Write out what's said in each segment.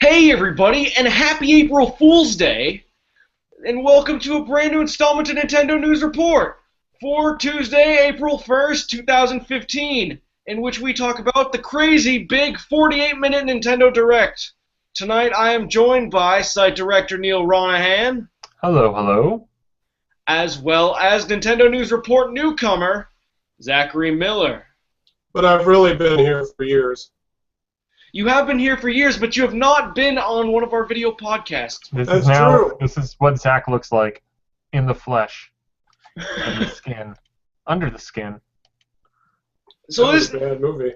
Hey everybody, and happy April Fool's Day, and welcome to a brand new installment of Nintendo News Report for Tuesday, April 1st, 2015, in which we talk about the crazy big 48-minute Nintendo Direct. Tonight I am joined by site director Neal Ronahan, Hello, hello. as well as Nintendo News Report newcomer Zachary Miller. But I've really been here for years. You have been here for years, but you have not been on one of our video podcasts. That's true. This is what Zach looks like in the flesh, in the skin, under the skin. So That this was a bad movie.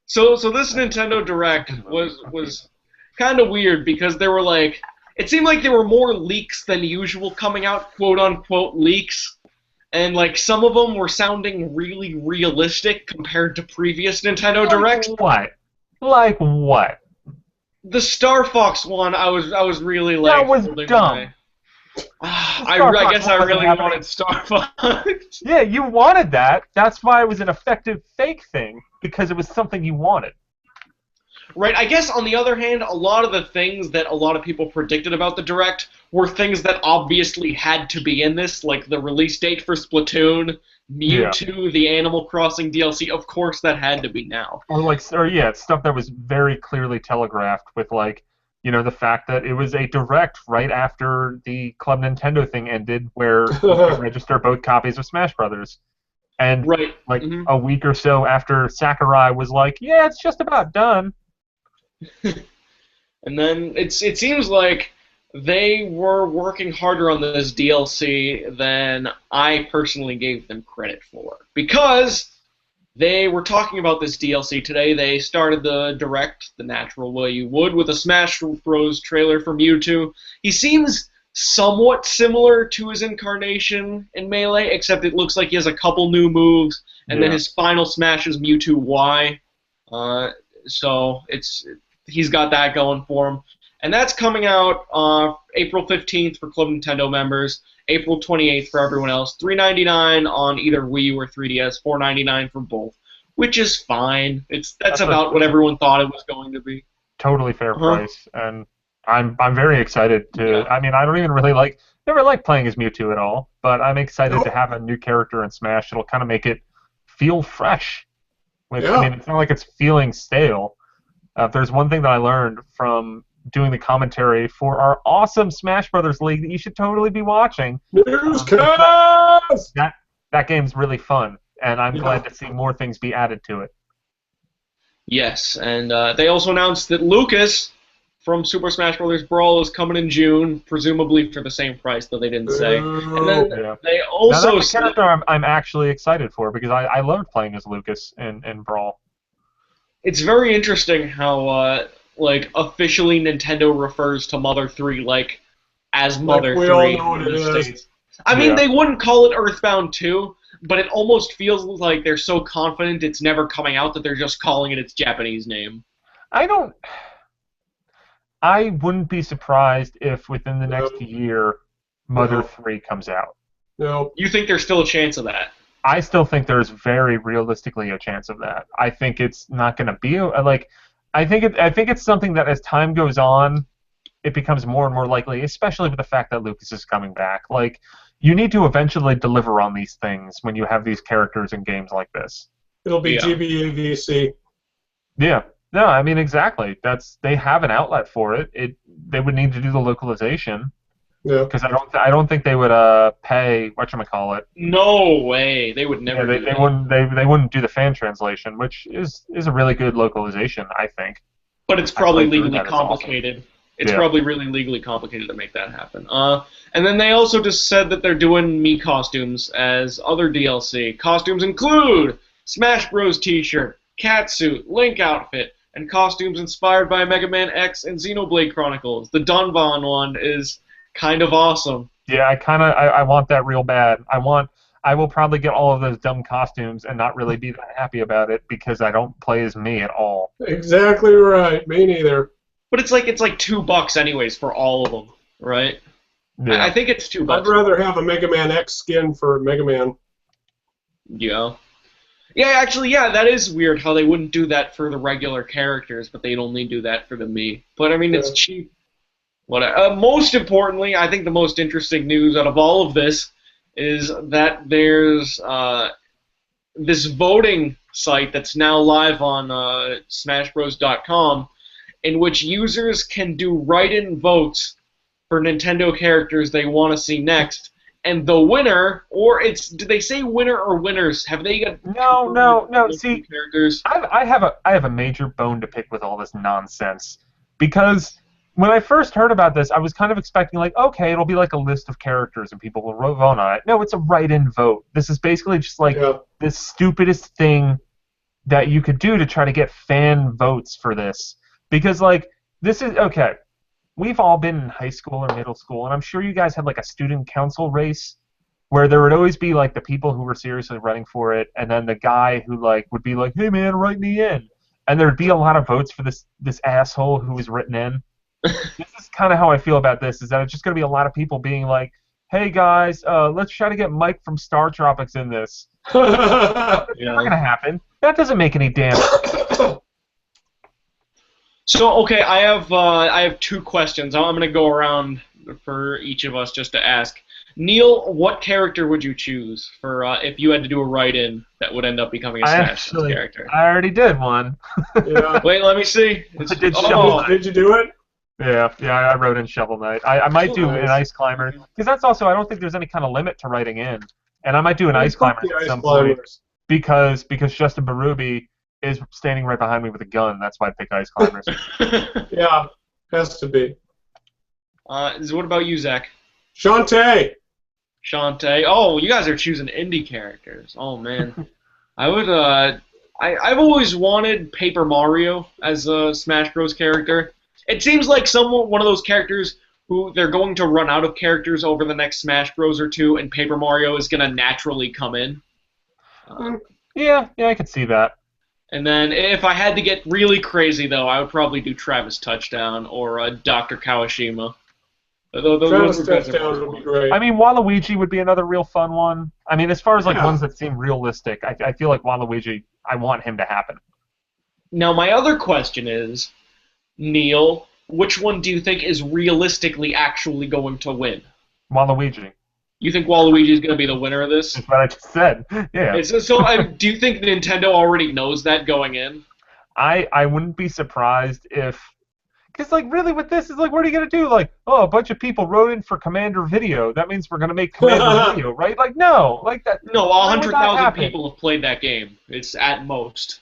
So this Nintendo Direct was kind of weird because there were it seemed like there were more leaks than usual coming out, quote unquote leaks, and some of them were sounding really realistic compared to previous Nintendo Directs. What? Like what? The Star Fox one, I was really That was holding dumb. I guess I really wanted Star Fox. Yeah, you wanted that. That's why it was an effective fake thing, because it was something you wanted. Right, I guess on the other hand, a lot of the things that a lot of people predicted about the Direct were things that obviously had to be in this, like the release date for Splatoon, Mewtwo, the Animal Crossing DLC, of course that had to be now. It's stuff that was very clearly telegraphed with, the fact that it was a Direct right after the Club Nintendo thing ended, where you could register both copies of Smash Brothers. And, a week or so after Sakurai was like, yeah, it's just about done. And then it seems like they were working harder on this DLC than I personally gave them credit for. Because they were talking about this DLC today. They started the Direct the natural way you would with a Smash Bros. Trailer for Mewtwo. He seems somewhat similar to his incarnation in Melee, except it looks like he has a couple new moves, and then his final Smash is Mewtwo Y. So he's got that going for him. And that's coming out April 15th for Club Nintendo members, April 28th for everyone else, $3.99 on either Wii U or 3DS, $4.99 for both, which is fine. That's about what everyone thought it was going to be. Totally fair price, and I'm very excited to. Yeah. I mean, I don't even really never liked playing as Mewtwo at all, but I'm excited to have a new character in Smash. It'll kind of make it feel fresh. I mean, it's not like it's feeling stale. If there's one thing that I learned from doing the commentary for our awesome Smash Brothers League that you should totally be watching. Newscast! That game's really fun, and I'm glad to see more things be added to it. Yes, and they also announced that Lucas from Super Smash Bros. Brawl is coming in June, presumably for the same price, though they didn't say. And then they also that's a character I'm actually excited for, because I loved playing as Lucas in Brawl. It's very interesting how officially Nintendo refers to Mother 3 as Mother 3 all know what in the it is. States. I mean, they wouldn't call it Earthbound 2, but it almost feels like they're so confident it's never coming out that they're just calling it its Japanese name. I wouldn't be surprised if within the next year Mother 3 comes out. No. You think there's still a chance of that? I still think there's very realistically a chance of that. I think it's not going to be I think it's something that as time goes on, it becomes more and more likely, especially with the fact that Lucas is coming back. You need to eventually deliver on these things when you have these characters in games like this. It'll be GBA-VC. Yeah. No, I mean, exactly. They have an outlet for it. They would need to do the localization. Yeah. Because I don't think they would pay whatchamacallit. No way. They would never do that. They wouldn't do the fan translation, which is a really good localization, I think. But it's probably legally complicated. Awesome. It's probably really legally complicated to make that happen. And then they also just said that they're doing Mii costumes as other DLC. Costumes include Smash Bros. T-shirt, catsuit, Link outfit, and costumes inspired by Mega Man X and Xenoblade Chronicles. The Dunban one is kind of awesome. Yeah, I want that real bad. I will probably get all of those dumb costumes and not really be that happy about it because I don't play as me at all. Exactly right. Me neither. But it's like $2 anyways for all of them, right? Yeah. I think it's $2. I'd rather have a Mega Man X skin for Mega Man. Yeah. Yeah, actually, yeah, that is weird how they wouldn't do that for the regular characters, but they'd only do that for the Mii. But I mean, Yeah. it's cheap. What? Most importantly, I think the most interesting news out of all of this is that there's this voting site that's now live on SmashBros.com, in which users can do write-in votes for Nintendo characters they want to see next, and the winner, or did they say winner or winners? Have they got No. See, characters? I have a major bone to pick with all this nonsense because when I first heard about this, I was kind of expecting like, okay, it'll be like a list of characters and people will vote on it. No, it's a write-in vote. This is basically just like the stupidest thing that you could do to try to get fan votes for this. Because like this is okay. We've all been in high school or middle school, and I'm sure you guys had like a student council race where there would always be like the people who were seriously running for it, and then the guy who like would be like, "Hey man, write me in," and there'd be a lot of votes for this asshole who was written in. This is kind of how I feel about this. Is that it's just going to be a lot of people being like, "Hey guys, let's try to get Mike from Star Tropics in this." That's not going to happen. That doesn't make any damn. So okay, I have two questions. I'm going to go around for each of us just to ask. Neal, what character would you choose for if you had to do a write-in that would end up becoming a Smash Bros. Character? I already did one. Wait, let me see. Did you do it? Yeah, I wrote in Shovel Knight. I might do an Ice Climber because that's also I don't think there's any kind of limit to writing in, and I might do an Ice Climber at some point because Justin Baruby is standing right behind me with a gun. That's why I pick Ice Climbers. Yeah, has to be. What about you, Zach? Shantae. Shantae. Oh, you guys are choosing indie characters. Oh man, I would. I've always wanted Paper Mario as a Smash Bros. Character. It seems like one of those characters who they're going to run out of characters over the next Smash Bros. Or two, and Paper Mario is going to naturally come in. Yeah, I could see that. And then if I had to get really crazy, though, I would probably do Travis Touchdown or Dr. Kawashima. Travis Touchdown would be great. I mean, Waluigi would be another real fun one. I mean, as far as like ones that seem realistic, I feel like Waluigi, I want him to happen. Now, my other question is, Neal, which one do you think is realistically actually going to win? Waluigi. You think Waluigi is going to be the winner of this? That's what I just said. Yeah. So do you think Nintendo already knows that going in? I wouldn't be surprised if... Because, like, really with this, is like, what are you going to do? Like, oh, a bunch of people wrote in for Commander Video. That means we're going to make Commander Video, right? Like, no. Like that. No, 100,000 people have played that game. It's at most.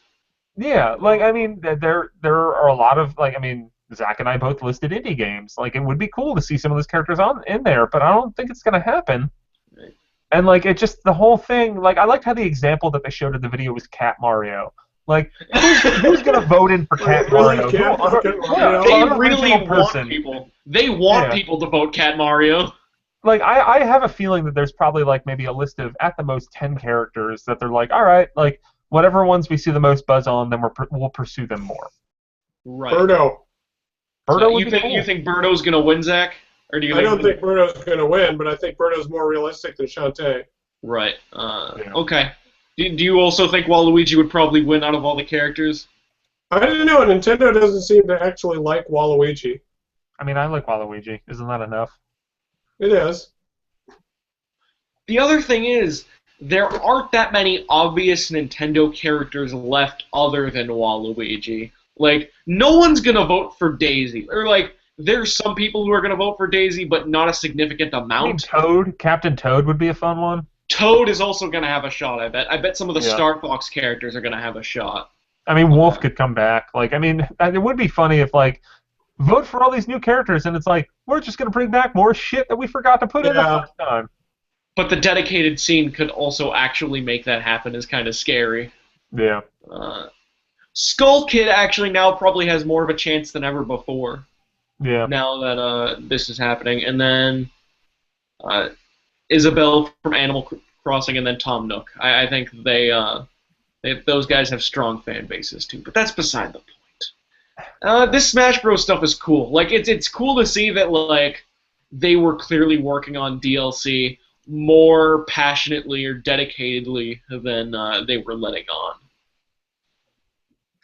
Yeah, like, I mean, there are a lot of, like, I mean, Zach and I both listed indie games. Like, it would be cool to see some of those characters in there, but I don't think it's going to happen. Right. And, like, it just, the whole thing, like, I liked how the example that they showed in the video was Cat Mario. Like, who's going to vote in for Cat Mario? They really want people. They want people to vote Cat Mario. Like, I have a feeling that there's probably, like, maybe a list of, at the most, 10 characters that they're like, all right, like, whatever ones we see the most buzz on, then we'll pursue them more. Right. Birdo. So you think Birdo's gonna win, Zach? Or do you? I don't think Birdo's gonna win, but I think Birdo's more realistic than Shantae. Right. Okay. Do you also think Waluigi would probably win out of all the characters? I don't know. Nintendo doesn't seem to actually like Waluigi. I mean, I like Waluigi. Isn't that enough? It is. The other thing is, there aren't that many obvious Nintendo characters left other than Waluigi. Like, no one's gonna vote for Daisy. Or, like, there's some people who are gonna vote for Daisy, but not a significant amount. Toad? Captain Toad would be a fun one. Toad is also gonna have a shot, I bet. I bet some of the Star Fox characters are gonna have a shot. I mean, Wolf could come back. Like, I mean, it would be funny if, like, vote for all these new characters, and it's like, we're just gonna bring back more shit that we forgot to put in the first time. But the dedicated scene could also actually make that happen is kind of scary. Yeah. Skull Kid actually now probably has more of a chance than ever before. Yeah. Now that this is happening. And then Isabelle from Animal Crossing and then Tom Nook. I think those guys have strong fan bases too. But that's beside the point. This Smash Bros. Stuff is cool. Like, it's cool to see that, like, they were clearly working on DLC more passionately or dedicatedly than they were letting on.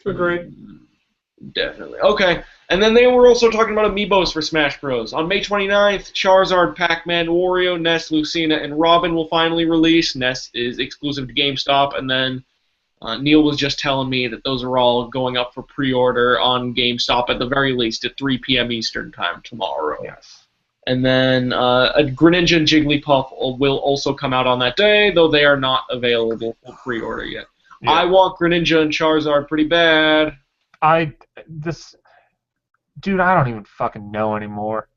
Agreed. Definitely. Okay. And then they were also talking about Amiibos for Smash Bros. On May 29th, Charizard, Pac-Man, Wario, Ness, Lucina, and Robin will finally release. Ness is exclusive to GameStop, and then Neal was just telling me that those are all going up for pre-order on GameStop at the very least at 3 p.m. Eastern Time tomorrow. Yes. And then a Greninja and Jigglypuff will also come out on that day, though they are not available for pre-order yet. Yeah. I want Greninja and Charizard pretty bad. Dude, I don't even fucking know anymore.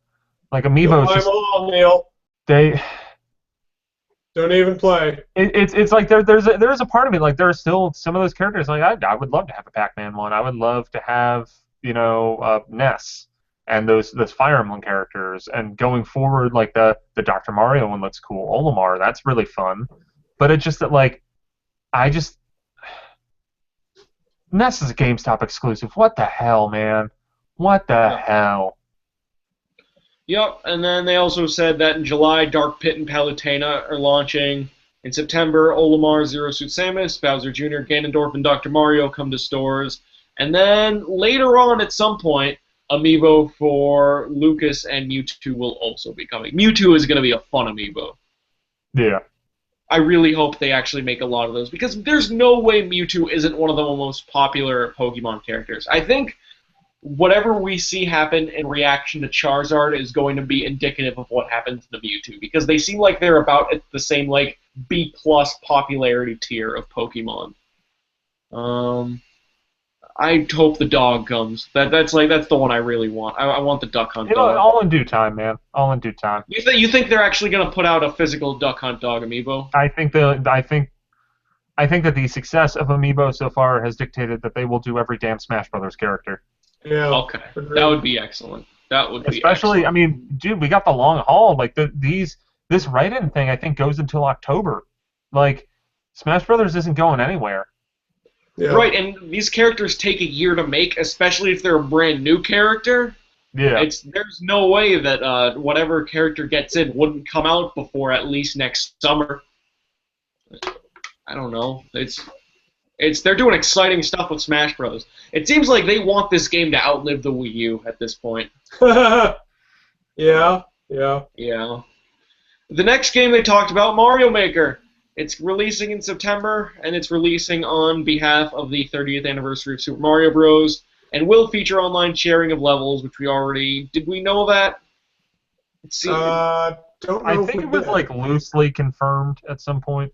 Like, Amiibos just... all, Neal. They... Don't even play. It's like there's a part of me, like, there are still some of those characters, like, I would love to have a Pac-Man one. I would love to have, Ness and those Fire Emblem characters. And going forward, like, the Dr. Mario one looks cool. Olimar, that's really fun. But it's just that, like, Ness is a GameStop exclusive. What the hell, man? What the hell? Yep, and then they also said that in July, Dark Pit and Palutena are launching. In September, Olimar, Zero Suit Samus, Bowser Jr., Ganondorf, and Dr. Mario come to stores. And then later on, at some point, Amiibo for Lucas and Mewtwo will also be coming. Mewtwo is going to be a fun Amiibo. Yeah. I really hope they actually make a lot of those, because there's no way Mewtwo isn't one of the most popular Pokemon characters. I think whatever we see happen in reaction to Charizard is going to be indicative of what happens to Mewtwo, because they seem like they're about at the same, like, B+ popularity tier of Pokemon. I hope the dog comes. That's the one I really want. I want the Duck Hunt dog. All in due time, man. All in due time. You think they're actually going to put out a physical Duck Hunt dog amiibo? I think that the success of Amiibo so far has dictated that they will do every damn Smash Brothers character. Yeah. Okay. That would be excellent. That would be especially. Excellent. I mean, dude, we got the long haul. Like this write-in thing, I think goes until October. Like, Smash Brothers isn't going anywhere. Yeah. Right, and these characters take a year to make, especially if they're a brand new character. Yeah. There's no way that whatever character gets in wouldn't come out before at least next summer. I don't know. They're doing exciting stuff with Smash Bros. It seems like they want this game to outlive the Wii U at this point. Yeah. The next game they talked about, Mario Maker. It's releasing in September, and it's releasing on behalf of the 30th anniversary of Super Mario Bros. And will feature online sharing of levels, which we already... Did we know that? Don't know. I think it was, like, loosely confirmed at some point.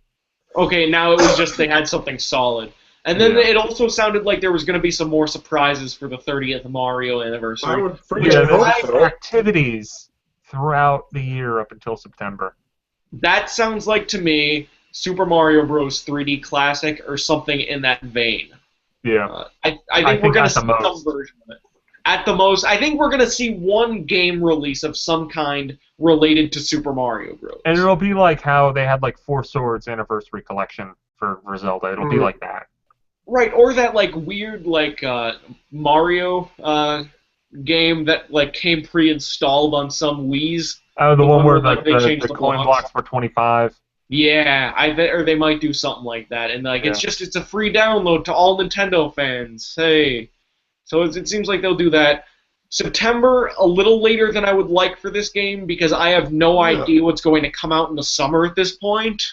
Okay, now it was just they had something solid. And then it also sounded like there was going to be some more surprises for the 30th Mario anniversary. I would freaking hope so. Activities throughout the year up until September. That sounds like, to me, Super Mario Bros. 3D Classic or something in that vein. Yeah. I think we're going to see some version of it. At the most, I think we're going to see one game release of some kind related to Super Mario Bros. And it'll be like how they had, like, Four Swords Anniversary Collection for Zelda. It'll be like that. Right, or that, like, weird, like, Mario game that, like, came pre-installed on some Wii's. Oh, the one where the coin blocks were 25. Yeah, or they might do something like that, and like it's a free download to all Nintendo fans. Hey, so it seems like they'll do that. September, a little later than I would like for this game, because I have no idea what's going to come out in the summer at this point.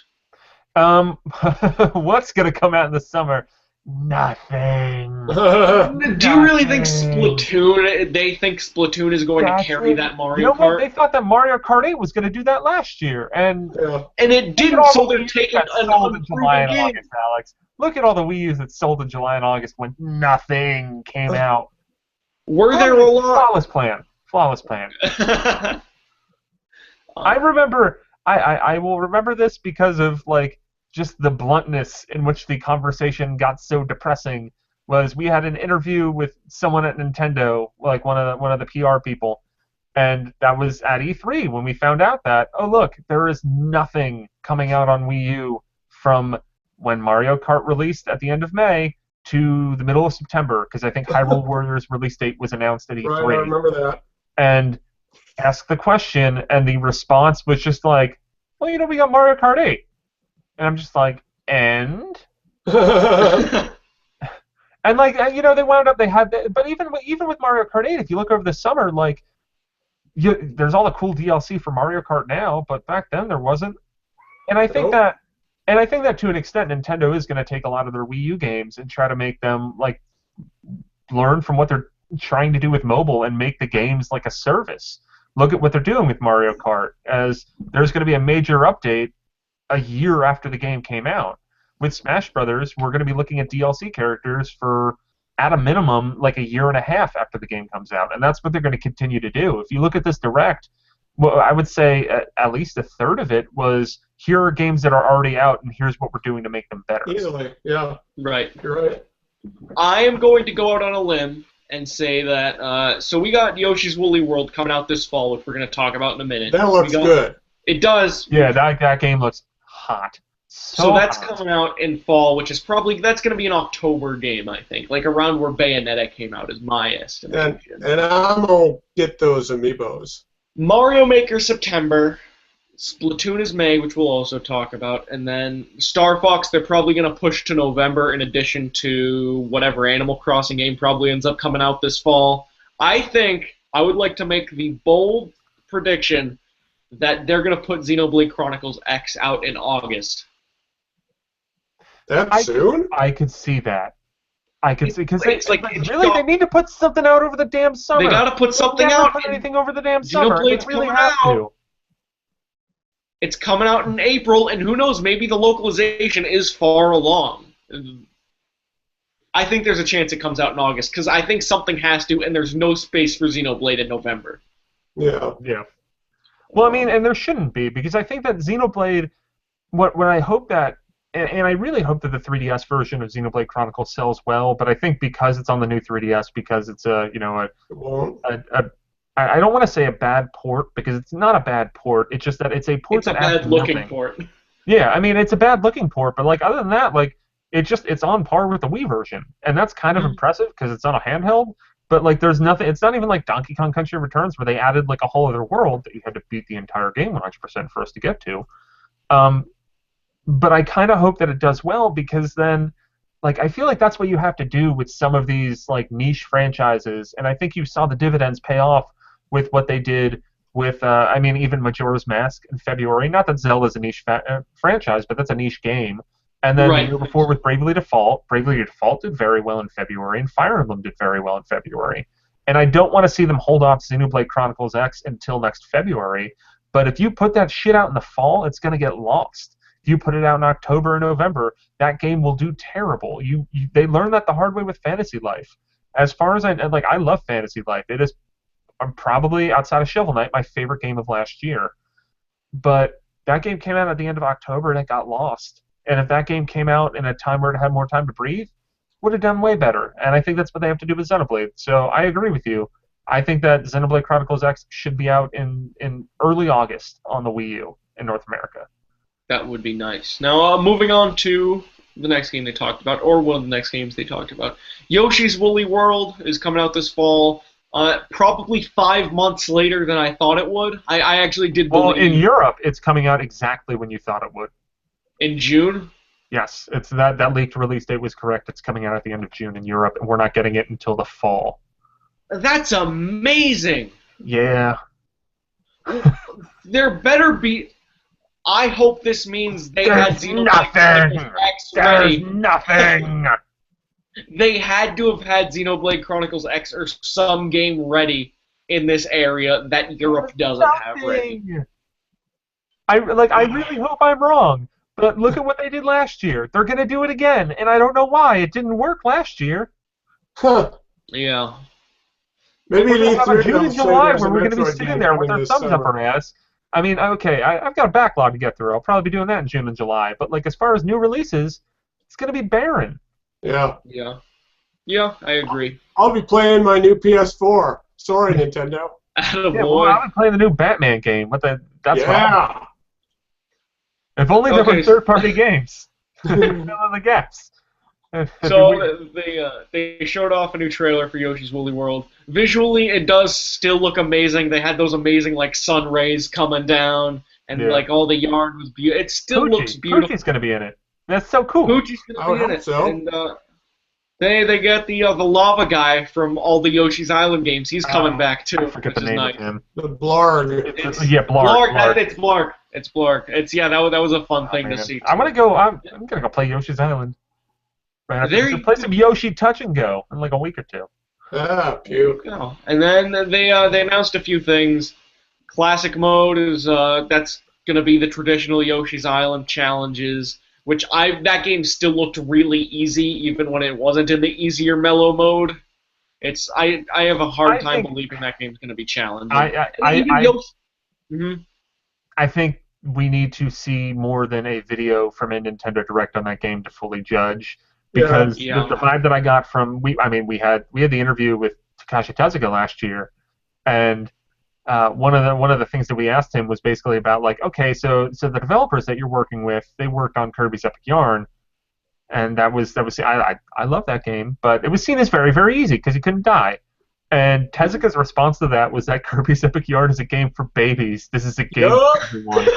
What's going to come out in the summer? Nothing. Do you really think Splatoon? They think Splatoon is going to carry that Mario Kart? What? They thought that Mario Kart 8 was going to do that last year, and it didn't. So they're taking sold in July and August, Alex. Look at all the Wii U's that sold in July and August when nothing came out. Were there a lot? Flawless plan. I remember. I will remember this because of, like, just the bluntness in which the conversation got so depressing. Was we had an interview with someone at Nintendo, like one of the PR people, and that was at E3 when we found out that, oh look, there is nothing coming out on Wii U from when Mario Kart released at the end of May to the middle of September, because I think Hyrule Warriors release date was announced at E3. Right, I remember that. And asked the question, and the response was just like, well, we got Mario Kart 8. And I'm just like, and? And like, they wound up, but even with Mario Kart 8, if you look over the summer, like, there's all the cool DLC for Mario Kart now, but back then there wasn't. And I think that to an extent, Nintendo is going to take a lot of their Wii U games and try to make them like learn from what they're trying to do with mobile and make the games like a service. Look at what they're doing with Mario Kart, as there's going to be a major update a year after the game came out. With Smash Brothers, we're going to be looking at DLC characters for, at a minimum, like a year and a half after the game comes out, and that's what they're going to continue to do. If you look at this Direct, well, I would say at least a third of it was, here are games that are already out, and here's what we're doing to make them better. Easily, yeah. Right. You're right. I am going to go out on a limb and say that, so we got Yoshi's Woolly World coming out this fall, which we're going to talk about in a minute. That looks good. It does. Yeah, that game looks hot. So that's coming out in fall, which is that's going to be an October game, I think, like around where Bayonetta came out, is my estimation. And I'm going to get those Amiibos. Mario Maker September, Splatoon is May, which we'll also talk about, and then Star Fox they're probably going to push to November in addition to whatever Animal Crossing game probably ends up coming out this fall. I think I would like to make the bold prediction that they're going to put Xenoblade Chronicles X out in August. That soon? I could see that. I could see, because they need to put something out over the damn summer. They got to put something they out. Put anything over the damn summer. Xenoblade's they really coming have out. To. It's coming out in April, and who knows, maybe the localization is far along. I think there's a chance it comes out in August, because I think something has to, and there's no space for Xenoblade in November. Yeah. Yeah. Well, I mean, and there shouldn't be, because I think that Xenoblade, what I hope that, and I really hope that the 3DS version of Xenoblade Chronicles sells well, but I think because it's on the new 3DS, because it's I don't want to say a bad port, because it's not a bad port. It's just that it's a port that adds nothing. It's a bad-looking port. Yeah, I mean, it's a bad-looking port, but like other than that, like it's on par with the Wii version, and that's kind of impressive because it's on a handheld. But like, there's nothing. It's not even like Donkey Kong Country Returns, where they added like a whole other world that you had to beat the entire game 100% for us to get to. But I kind of hope that it does well, because then, like, I feel like that's what you have to do with some of these like niche franchises, and I think you saw the dividends pay off with what they did with, even Majora's Mask in February. Not that Zelda's a niche franchise, but that's a niche game. And then the year before with Bravely Default did very well in February, and Fire Emblem did very well in February. And I don't want to see them hold off Xenoblade Chronicles X until next February, but if you put that shit out in the fall, it's going to get lost. If you put it out in October or November, that game will do terrible. They learned that the hard way with Fantasy Life. As far as I love Fantasy Life. It is probably, outside of Shovel Knight, my favorite game of last year. But that game came out at the end of October, and it got lost. And if that game came out in a time where it had more time to breathe, would have done way better. And I think that's what they have to do with Xenoblade. So I agree with you. I think that Xenoblade Chronicles X should be out in early August on the Wii U in North America. That would be nice. Now, moving on to the next game they talked about, or one of the next games they talked about. Yoshi's Woolly World is coming out this fall, probably 5 months later than I thought it would. I actually did believe... Well, in Europe, it's coming out exactly when you thought it would. In June? Yes, it's that leaked release date was correct. It's coming out at the end of June in Europe, and we're not getting it until the fall. That's amazing! Yeah. There better be... I hope this means they had Xenoblade Chronicles X ready. There's nothing! They had to have had Xenoblade Chronicles X or some game ready in this area that Europe doesn't have ready. I really hope I'm wrong, but look at what they did last year. They're going to do it again, and I don't know why. It didn't work last year. Huh. Yeah. Maybe in June and July, where we're going to be sitting there with our thumbs up our ass. I mean, okay, I've got a backlog to get through. I'll probably be doing that in June and July. But like, as far as new releases, it's going to be barren. Yeah. Yeah, I agree. I'll be playing my new PS4. Sorry, Nintendo. Attaboy. I'll be playing the new Batman game. That's wrong. If only there were third-party games. Fill in the gaps. So they showed off a new trailer for Yoshi's Woolly World. Visually, it does still look amazing. They had those amazing like sun rays coming down, and like all the yarn was beautiful. It still looks beautiful. Poochie's gonna be in it. That's so cool. Poochie's gonna be in it. So. And they get the lava guy from all the Yoshi's Island games. He's coming back too. I forget the name of him. The Blarg. Blarg. It's Blarg. It's Blarg. That was a fun thing to see. Too. I'm gonna go play Yoshi's Island. Right after play some Yoshi Touch and Go in like a week or two. Puke. Oh. And then they announced a few things. Classic mode is that's gonna be the traditional Yoshi's Island challenges, which that game still looked really easy even when it wasn't in the easier mellow mode. I have a hard time believing that game's gonna be challenging. I think we need to see more than a video from a Nintendo Direct on that game to fully judge. Because the vibe that I got from we had the interview with Takashi Tezuka last year, and one of the things that we asked him was basically about like, okay, so the developers that you're working with, they worked on Kirby's Epic Yarn, and that was I love that game, but it was seen as very, very easy because you couldn't die. And Tezuka's response to that was that Kirby's Epic Yarn is a game for babies. This is a game for everyone.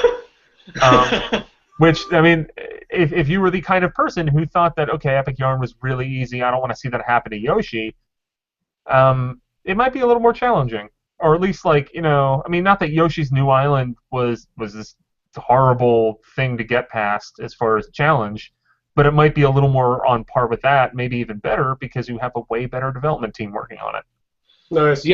Which, I mean, if you were the kind of person who thought that, okay, Epic Yarn was really easy, I don't want to see that happen to Yoshi, it might be a little more challenging. Or at least, like, not that Yoshi's New Island was this horrible thing to get past as far as challenge, but it might be a little more on par with that, maybe even better, because you have a way better development team working on it. Nice.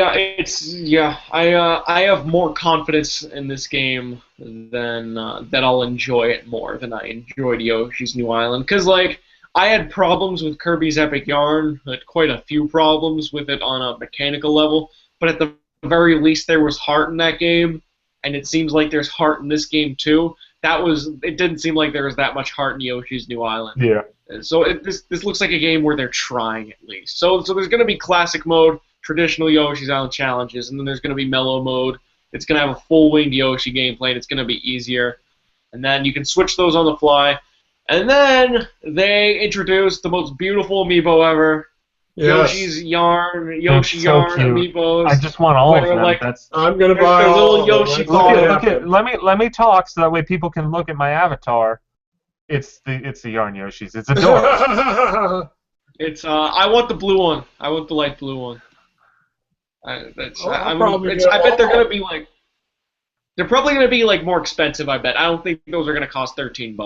I have more confidence in this game than that I'll enjoy it more than I enjoyed Yoshi's New Island. Because, like, I had problems with Kirby's Epic Yarn, had quite a few problems with it on a mechanical level, but at the very least there was heart in that game, and it seems like there's heart in this game too. It didn't seem like there was that much heart in Yoshi's New Island. Yeah. So this looks like a game where they're trying at least. So there's going to be classic mode, traditional Yoshi's Island challenges, and then there's going to be mellow mode. It's going to have a full-winged Yoshi gameplay, and it's going to be easier. And then you can switch those on the fly. And then they introduced the most beautiful amiibo ever. Yes. Yoshi's Yarn, Yoshi Yarn Amiibos. I just want all of them. Like, I'm gonna buy all Yoshi. Let me talk so that way people can look at my avatar. It's the Yarn Yoshis. It's adorable. I want the blue one. I want the light blue one. I bet they're gonna be like. They're probably going to be like more expensive, I bet. I don't think those are going to cost $13.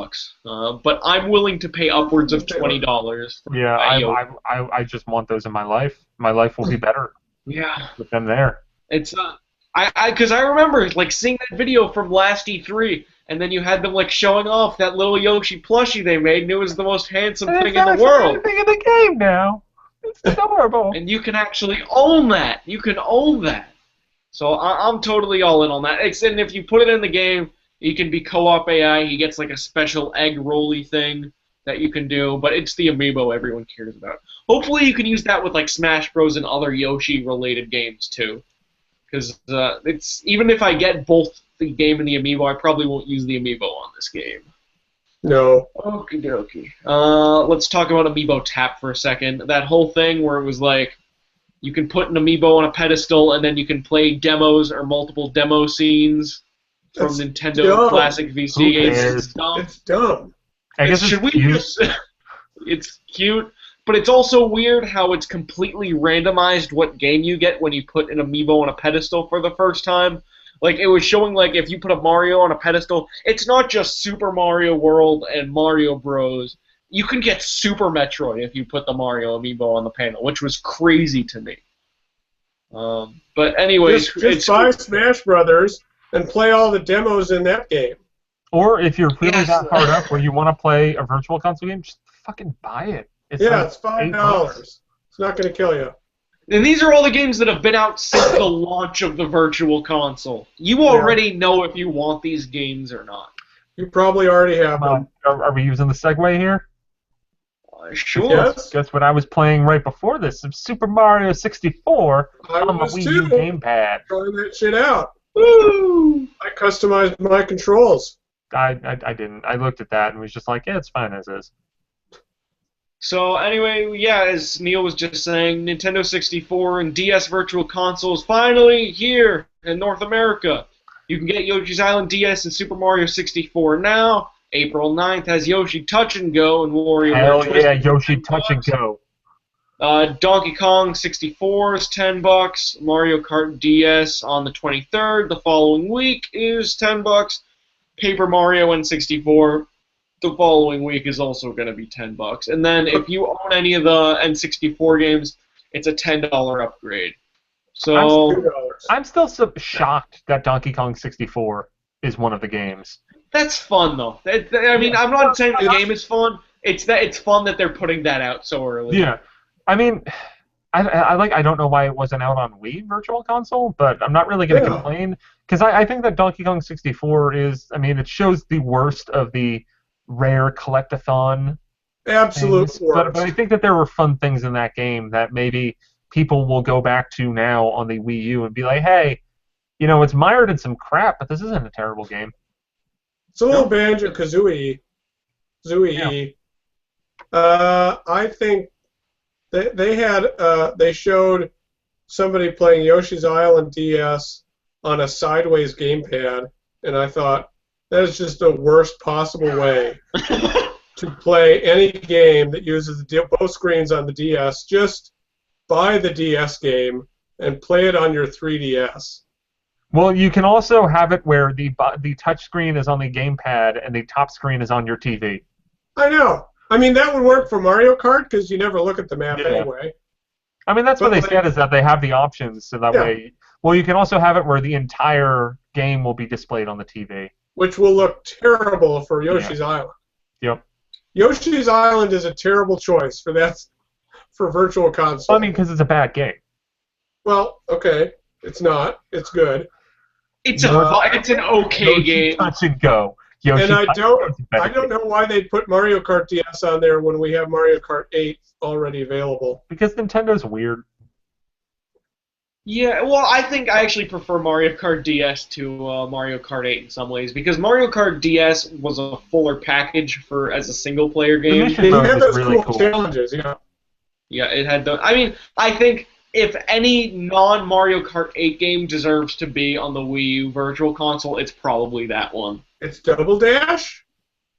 But I'm willing to pay upwards of $20. Yeah, I just want those in my life. My life will be better. Yeah, with them there. It's because I remember like seeing that video from last E3, and then you had them like showing off that little Yoshi plushie they made, and it was the most handsome thing in the world. Thing in the game now. It's adorable. And you can actually own that. You can own that. So I'm totally all in on that. And if you put it in the game, he can be co-op AI. He gets like a special egg rolly thing that you can do, but it's the amiibo everyone cares about. Hopefully you can use that with like Smash Bros. And other Yoshi-related games too. Because even if I get both the game and the amiibo, I probably won't use the amiibo on this game. No. Okie dokie. Let's talk about Amiibo Tap for a second. That whole thing where it was like, you can put an amiibo on a pedestal, and then you can play demos or multiple demo scenes from Nintendo Classic VC games. It's dumb. It's dumb. I guess should we just? It's cute, but it's also weird how it's completely randomized what game you get when you put an amiibo on a pedestal for the first time. Like, it was showing, like, if you put a Mario on a pedestal, it's not just Super Mario World and Mario Bros. You can get Super Metroid if you put the Mario amiibo on the panel, which was crazy to me. But anyways, just buy Smash Brothers and play all the demos in that game. Or if you're really that hard up where you want to play a virtual console game, just fucking buy it. It's $5. It's not going to kill you. And these are all the games that have been out since the launch of the virtual console. You already know if you want these games or not. You probably already have them. Are we using the segue here? Sure. Yes. Guess what I was playing right before this? Some Super Mario 64 on the Wii U gamepad. Trying that shit out. Woo! I customized my controls. I didn't. I looked at that and was just like, yeah, it's fine as is. So anyway, yeah, as Neal was just saying, Nintendo 64 and DS Virtual Consoles finally here in North America. You can get Yoshi's Island DS and Super Mario 64 now. April 9th has Yoshi Touch and Go and Wario. Hell yeah, Yoshi Touch and Go. Donkey Kong 64 is $10. Mario Kart DS on the 23rd. The following week is $10. Paper Mario N64 the following week is also going to be $10. And then if you own any of the N64 games, it's a $10 upgrade. So I'm still so shocked that Donkey Kong 64 is one of the games. That's fun though. I mean, I'm not saying the game is fun. It's fun that they're putting that out so early. Yeah, I mean, I don't know why it wasn't out on Wii Virtual Console, but I'm not really going to complain because I think that Donkey Kong 64 is. I mean, it shows the worst of the rare collectathon. Absolute things, but I think that there were fun things in that game that maybe people will go back to now on the Wii U and be like, hey, you know, it's mired in some crap, but this isn't a terrible game. It's a little Banjo-Kazooie. I think they showed somebody playing Yoshi's Island DS on a sideways gamepad, and I thought, that is just the worst possible way to play any game that uses both screens on the DS. Just buy the DS game and play it on your 3DS. Well, you can also have it where the touch screen is on the gamepad and the top screen is on your TV. I know. I mean, that would work for Mario Kart because you never look at the map anyway. I mean, that's what they said is that they have the options so that way. Well, you can also have it where the entire game will be displayed on the TV. Which will look terrible for Yoshi's Island. Yep. Yoshi's Island is a terrible choice for Virtual Console. I mean, because it's a bad game. Well, okay, it's not. It's good. It's an okay game. Touch and Go. Yoshi and I don't know why they'd put Mario Kart DS on there when we have Mario Kart 8 already available. Because Nintendo's weird. Yeah, well, I think I actually prefer Mario Kart DS to Mario Kart 8 in some ways because Mario Kart DS was a fuller package as a single-player game. It had those really cool challenges, yeah. Yeah, it had those. I mean, I think if any non-Mario Kart 8 game deserves to be on the Wii U Virtual Console, it's probably that one. It's Double Dash?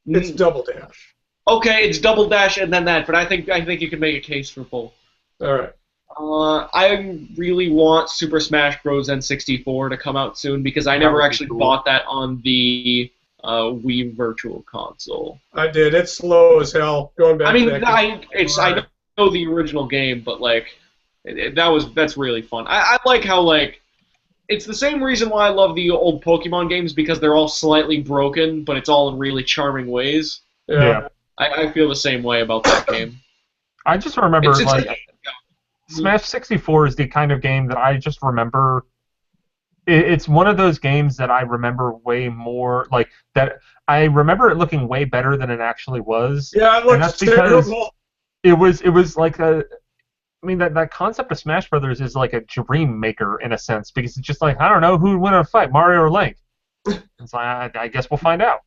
It's Double Dash. Okay, it's Double Dash and then that, but I think you can make a case for both. All right. I really want Super Smash Bros. N64 to come out soon because I never actually bought that on the Wii Virtual Console. I did. It's slow as hell. Going back. I know the original game, but like that's really fun. I like how like it's the same reason why I love the old Pokemon games because they're all slightly broken, but it's all in really charming ways. Yeah. I feel the same way about that game. I just remember Smash 64 is the kind of game that I just remember. It's one of those games that I remember way more, like that. I remember it looking way better than it actually was. Yeah, it looks terrible. It was like a. I mean that concept of Smash Brothers is like a dream maker in a sense because it's just like I don't know who would win a fight, Mario or Link. It's like I guess we'll find out.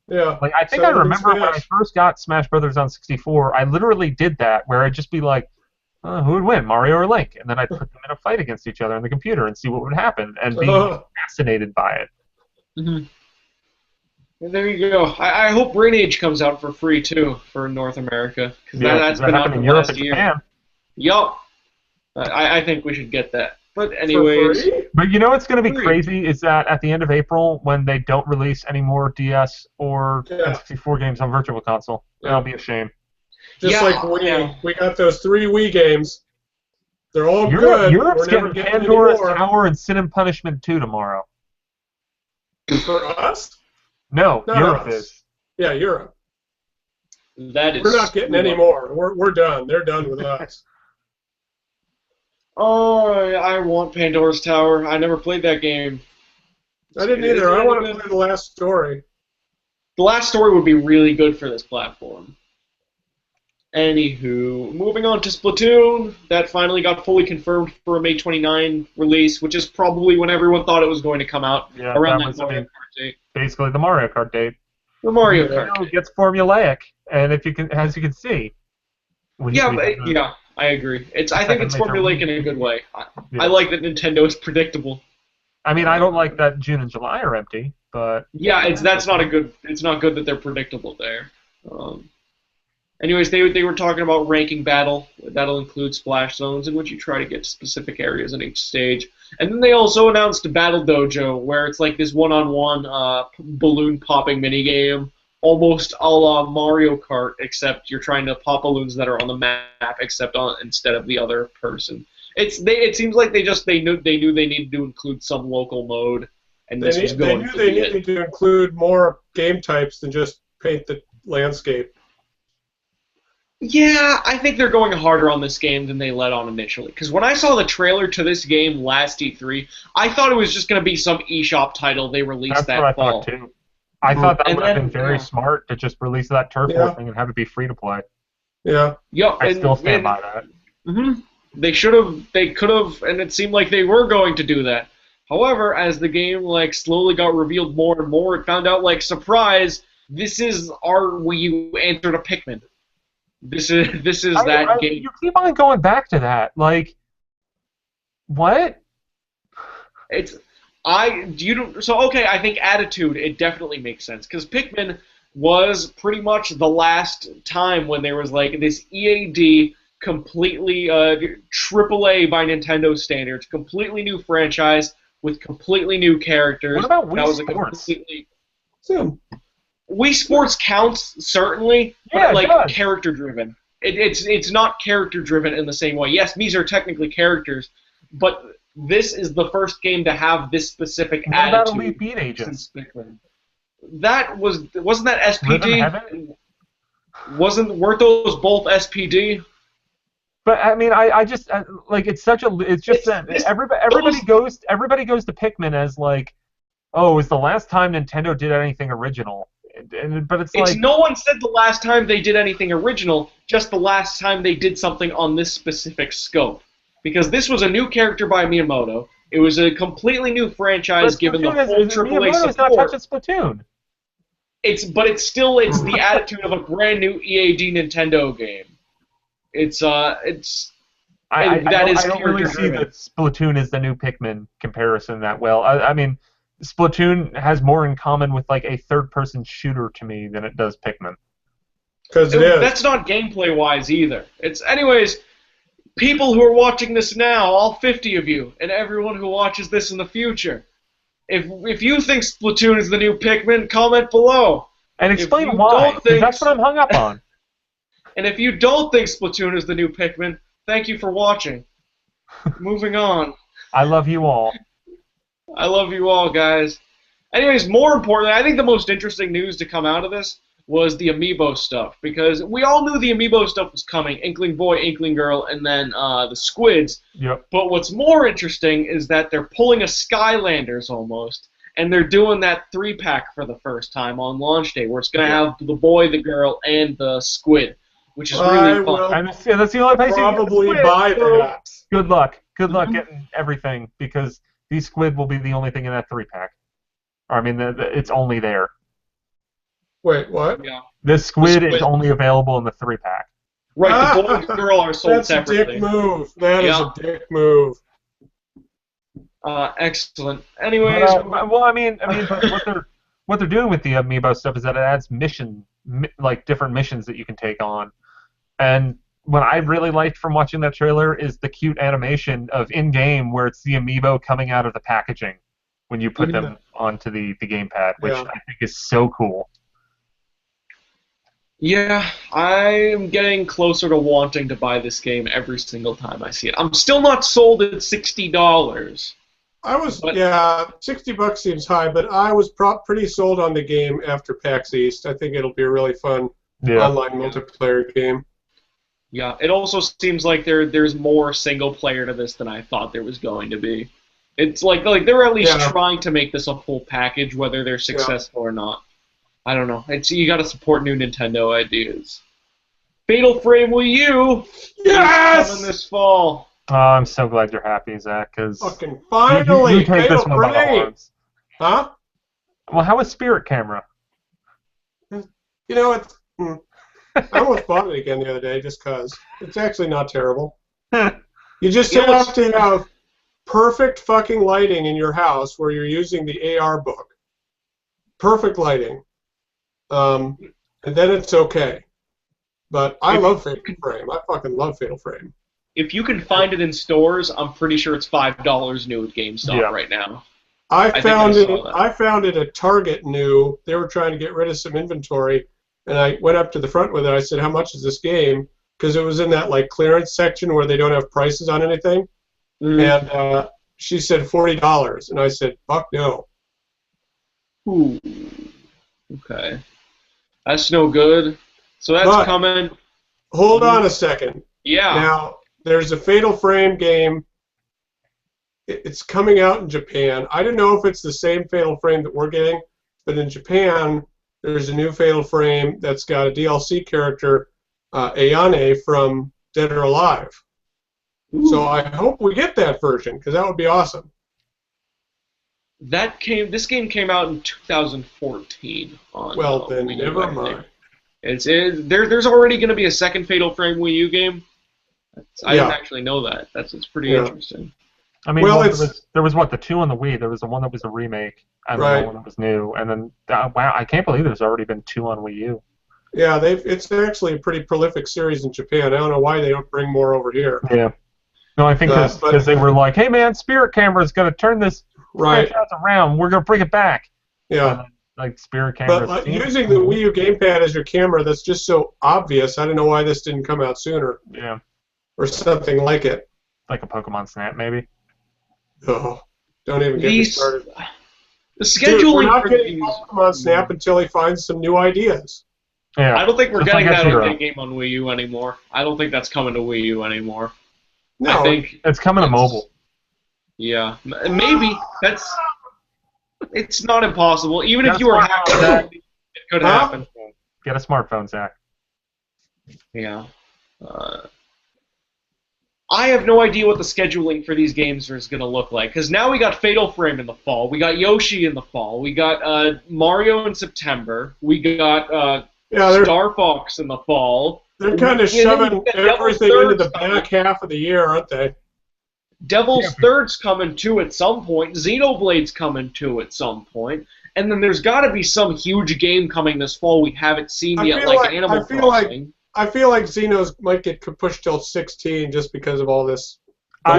Yeah. Like I think I remember when I first got Smash Brothers on 64, I literally did that where I'd just be like. Who would win, Mario or Link? And then I'd put them in a fight against each other on the computer and see what would happen, and be fascinated by it. Mm-hmm. There you go. I hope Brain Age comes out for free too for North America because that's been out in Europe last year. Japan. Yup. I think we should get that. But anyways. But you know what's going to be crazy is that at the end of April, when they don't release any more DS or N64 games on Virtual Console, that'll be a shame. Just like we got those 3 Wii games. They're all good. Europe's getting Pandora's Tower and Sin and Punishment 2 tomorrow. For us? No, Europe is. Yeah, Europe. That is. We're not getting any more. We're done. They're done with us. Oh, I want Pandora's Tower. I never played that game. I didn't either. I want to play the last story. The last story would be really good for this platform. Anywho, moving on to Splatoon, that finally got fully confirmed for a May 29 release, which is probably when everyone thought it was going to come out, around that Mario Kart date. Basically the Mario Kart date. The Mario Kart date. Gets formulaic, and as you can see. I agree. I think it's formulaic in a good way. I like that Nintendo is predictable. I mean, I don't like that June and July are empty, but Yeah, that's not a good. It's not good that they're predictable there. Um, Anyways, they were talking about ranking battle. That'll include splash zones in which you try to get specific areas in each stage. And then they also announced a battle dojo where it's like this one-on-one balloon popping minigame, almost a la Mario Kart, except you're trying to pop balloons that are on the map, instead of the other person. It seems like they knew they needed to include some local mode, and this was going to be they needed to include more game types than just paint the landscape. Yeah, I think they're going harder on this game than they let on initially. Because when I saw the trailer to this game last E3, I thought it was just going to be some eShop title they released that fall. That's what I thought too. I thought that would have been very smart to just release that turf war thing and have it be free to play. Yeah. Yep. I still stand by that. Mm-hmm. They should have. They could have, and it seemed like they were going to do that. However, as the game slowly got revealed more and more, it found out surprise, this is our Wii U answer to Pikmin. This is that game. You keep on going back to that. What? I think attitude, it definitely makes sense because Pikmin was pretty much the last time when there was this EAD completely AAA by Nintendo standards, completely new franchise with completely new characters. What about Wii Sports? Wii Sports counts, certainly, but character-driven. It's not character-driven in the same way. Yes, these are technically characters, but this is the first game to have this specific attitude. What about Elite Beat Agents? Wasn't that SPD? Weren't those both SPD? But I mean, I just it's just that everybody goes to Pikmin as it's the last time Nintendo did anything original. But it's no one said the last time they did anything original, just the last time they did something on this specific scope. Because this was a new character by Miyamoto. It was a completely new franchise given the full AAA support. Miyamoto's not touching Splatoon. It's the attitude of a brand new EAD Nintendo game. I don't really see that Splatoon is the new Pikmin comparison that well. I mean, Splatoon has more in common with a third-person shooter to me than it does Pikmin. Because it is. That's not gameplay-wise either. Anyways, people who are watching this now, all 50 of you, and everyone who watches this in the future, if you think Splatoon is the new Pikmin, comment below. And explain why, because that's what I'm hung up on. And if you don't think Splatoon is the new Pikmin, thank you for watching. Moving on. I love you all. I love you all, guys. Anyways, more importantly, I think the most interesting news to come out of this was the Amiibo stuff, because we all knew the Amiibo stuff was coming, Inkling Boy, Inkling Girl, and then the Squids. Yep. But what's more interesting is that they're pulling a Skylanders almost, and they're doing that 3-pack for the first time on launch day, where it's going to have the boy, the girl, and the Squid, which is really fun. That's the only place probably you can buy that. Good luck. Good luck getting everything, because these Squid will be the only thing in that 3-pack. I mean, it's only there. Wait, what? Yeah. This Squid is only available in the 3-pack. Right, the boy and the girl are sold separately. That's a dick move. That is a dick move. Excellent. Anyways, but what they're doing with the Amiibo stuff is that it adds different missions that you can take on. And what I really liked from watching that trailer is the cute animation of in-game where it's the Amiibo coming out of the packaging when you put them onto the gamepad, which I think is so cool. Yeah, I'm getting closer to wanting to buy this game every single time I see it. I'm still not sold at $60. $60 seems high, but I was pretty sold on the game after PAX East. I think it'll be a really fun online multiplayer game. Yeah, it also seems like there's more single player to this than I thought there was going to be. It's like they're at least trying to make this a full package, whether they're successful or not. I don't know. You got to support new Nintendo ideas. Fatal Frame Wii U is coming this fall. Oh, I'm so glad you're happy, Zach, because fucking finally, you take this one by the horns. Huh? Well, how is Spirit Camera? You know, I almost bought it again the other day just because. It's actually not terrible. You just have to have perfect fucking lighting in your house where you're using the AR book. Perfect lighting. And then it's okay. But I love Fatal Frame. I fucking love Fatal Frame. If you can find it in stores, I'm pretty sure it's $5 new at GameStop right now. I found it at Target new. They were trying to get rid of some inventory, and I went up to the front with it. I said, "How much is this game?" Because it was in that like clearance section where they don't have prices on anything. And she said $40, and I said, "Fuck no." Ooh. Okay. That's no good. So that's coming. Hold on a second. Yeah. Now, there's a Fatal Frame game. It's coming out in Japan. I don't know if it's the same Fatal Frame that we're getting, but in Japan, there's a new Fatal Frame that's got a DLC character, Ayane from Dead or Alive. Ooh. So I hope we get that version, because that would be awesome. This game came out in 2014. Well, then never mind. There's already going to be a second Fatal Frame Wii U game. I didn't actually know that. It's pretty interesting. I mean, there was what, the 2 on the Wii. There was the one that was a remake, and the one that was new, and then wow, I can't believe there's already been 2 on Wii U. Yeah, it's actually a pretty prolific series in Japan. I don't know why they don't bring more over here. Yeah. No, I think because they were like, "Hey man, Spirit Camera is going to turn this franchise around. We're going to bring it back." Yeah. Like Spirit Camera. But using the Wii U gamepad as your camera, that's just so obvious. I don't know why this didn't come out sooner. Yeah. Or something like it. Like a Pokemon Snap, maybe. Oh, don't even get me started. The scheduling. Dude, we're not getting Pokemon Snap until he finds some new ideas. Yeah. I don't think we're getting that game on Wii U anymore. I don't think that's coming to Wii U anymore. No, I think it's coming to mobile. Yeah, maybe it's not impossible. Even if you were hacked, it could happen. Get a smartphone, Zach. Yeah. I have no idea what the scheduling for these games is going to look like, because now we got Fatal Frame in the fall, we got Yoshi in the fall, we got Mario in September, we got Star Fox in the fall. They're kind of shoving everything into the back half of the year, aren't they? Devil's Third's coming too at some point, Xenoblade's coming too at some point, and then there's got to be some huge game coming this fall we haven't seen yet, like Animal Crossing. I feel like Xenos might get pushed till 16 just because of all this. I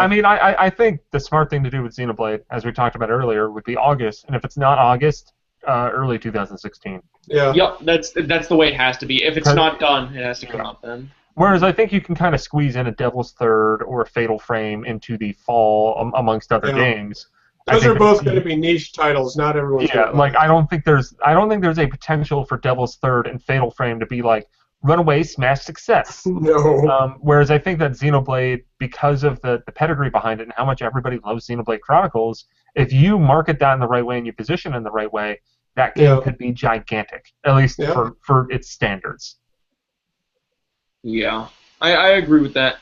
mean, I think the smart thing to do with Xenoblade, as we talked about earlier, would be August, and if it's not August, early 2016. Yeah. Yep, that's the way it has to be. If it's not done, it has to come out then. Whereas I think you can kind of squeeze in a Devil's Third or a Fatal Frame into the fall amongst other games. Those are both going to be niche titles. Not everyone's. Yeah, like I don't think there's a potential for Devil's Third and Fatal Frame to be like runaway smash success. No. Whereas I think that Xenoblade, because of the pedigree behind it and how much everybody loves Xenoblade Chronicles, if you market that in the right way and you position it in the right way, that game could be gigantic, at least for its standards. Yeah, I agree with that.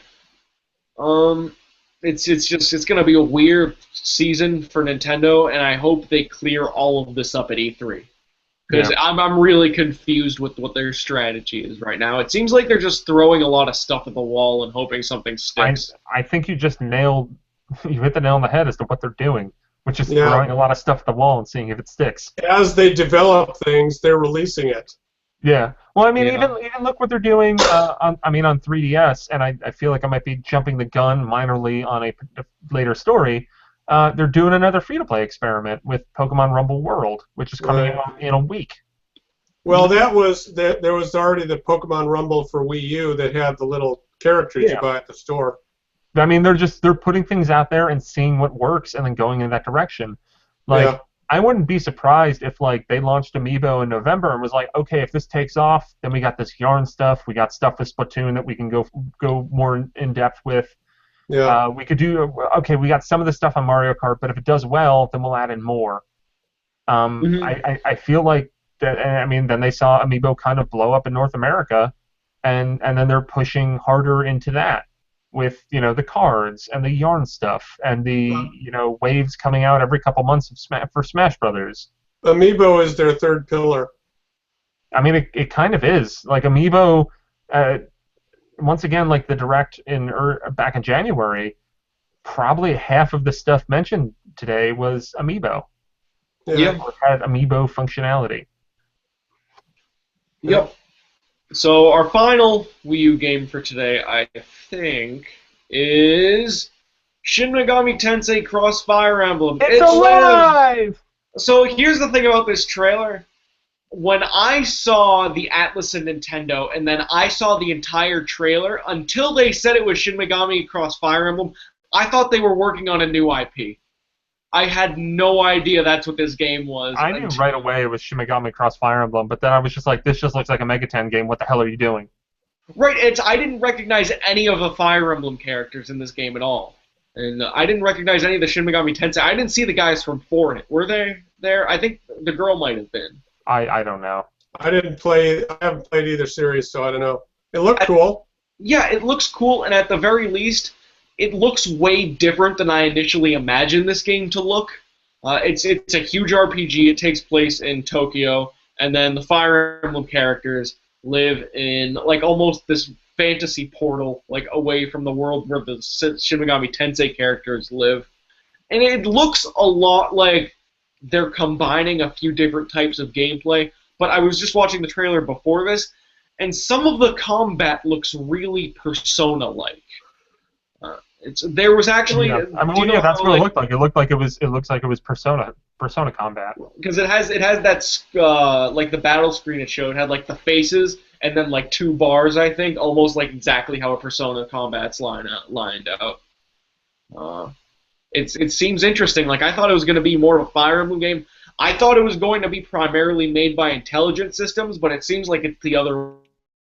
It's gonna be a weird season for Nintendo, and I hope they clear all of this up at E3. Because I'm really confused with what their strategy is right now. It seems like they're just throwing a lot of stuff at the wall and hoping something sticks. I think you hit the nail on the head as to what they're doing, which is throwing a lot of stuff at the wall and seeing if it sticks. As they develop things, they're releasing it. Yeah. Well, I mean, even look what they're doing on 3DS, and I feel like I might be jumping the gun minorly on a later story. They're doing another free-to-play experiment with Pokemon Rumble World, which is coming out in a week. Well, there was already the Pokemon Rumble for Wii U that had the little characters you buy at the store. I mean, they're putting things out there and seeing what works and then going in that direction. Like, I wouldn't be surprised if like they launched Amiibo in November and was like, okay, if this takes off, then we got this Yarn stuff, we got stuff with Splatoon that we can go more in depth with. Yeah. We could do we got some of the stuff on Mario Kart, but if it does well, then we'll add in more. I feel like that. I mean, then they saw Amiibo kind of blow up in North America, and then they're pushing harder into that with the cards and the Yarn stuff and the waves coming out every couple months for Smash Brothers. Amiibo is their third pillar. I mean, it kind of is. Like Amiibo, once again, like the Direct back in January, probably half of the stuff mentioned today was Amiibo. Yeah. Or had Amiibo functionality. Yep. So our final Wii U game for today, I think, is Shin Megami Tensei Crossfire Emblem. It's alive! So here's the thing about this trailer. When I saw the Atlas and Nintendo, and then I saw the entire trailer, until they said it was Shin Megami Crossfire Emblem, I thought they were working on a new IP. I had no idea that's what this game was. I knew right away it was Shin Megami Crossfire Emblem, but then I was just like, this just looks like a Megaten game. What the hell are you doing? Right, I didn't recognize any of the Fire Emblem characters in this game at all. And I didn't recognize any of the Shin Megami Tensei. I didn't see the guys from 4 in it. Were they there? I think the girl might have been. I don't know. I haven't played either series, so I don't know. It looked cool. Yeah, it looks cool, and at the very least, it looks way different than I initially imagined this game to look. It's a huge RPG. It takes place in Tokyo, and then the Fire Emblem characters live in like almost this fantasy portal, like away from the world where the Shin Megami Tensei characters live. And it looks a lot like they're combining a few different types of gameplay. But I was just watching the trailer before this, and some of the combat looks really Persona-like. There was actually. Yeah. I mean, yeah, that's what it looked like. It looks like it was Persona combat. Because it has that like the battle screen it showed had like the faces and then like 2 bars, I think, almost like exactly how a Persona combat's lined out. It seems interesting. Like I thought it was going to be more of a Fire Emblem game. I thought it was going to be primarily made by Intelligent Systems, but it seems like it's the other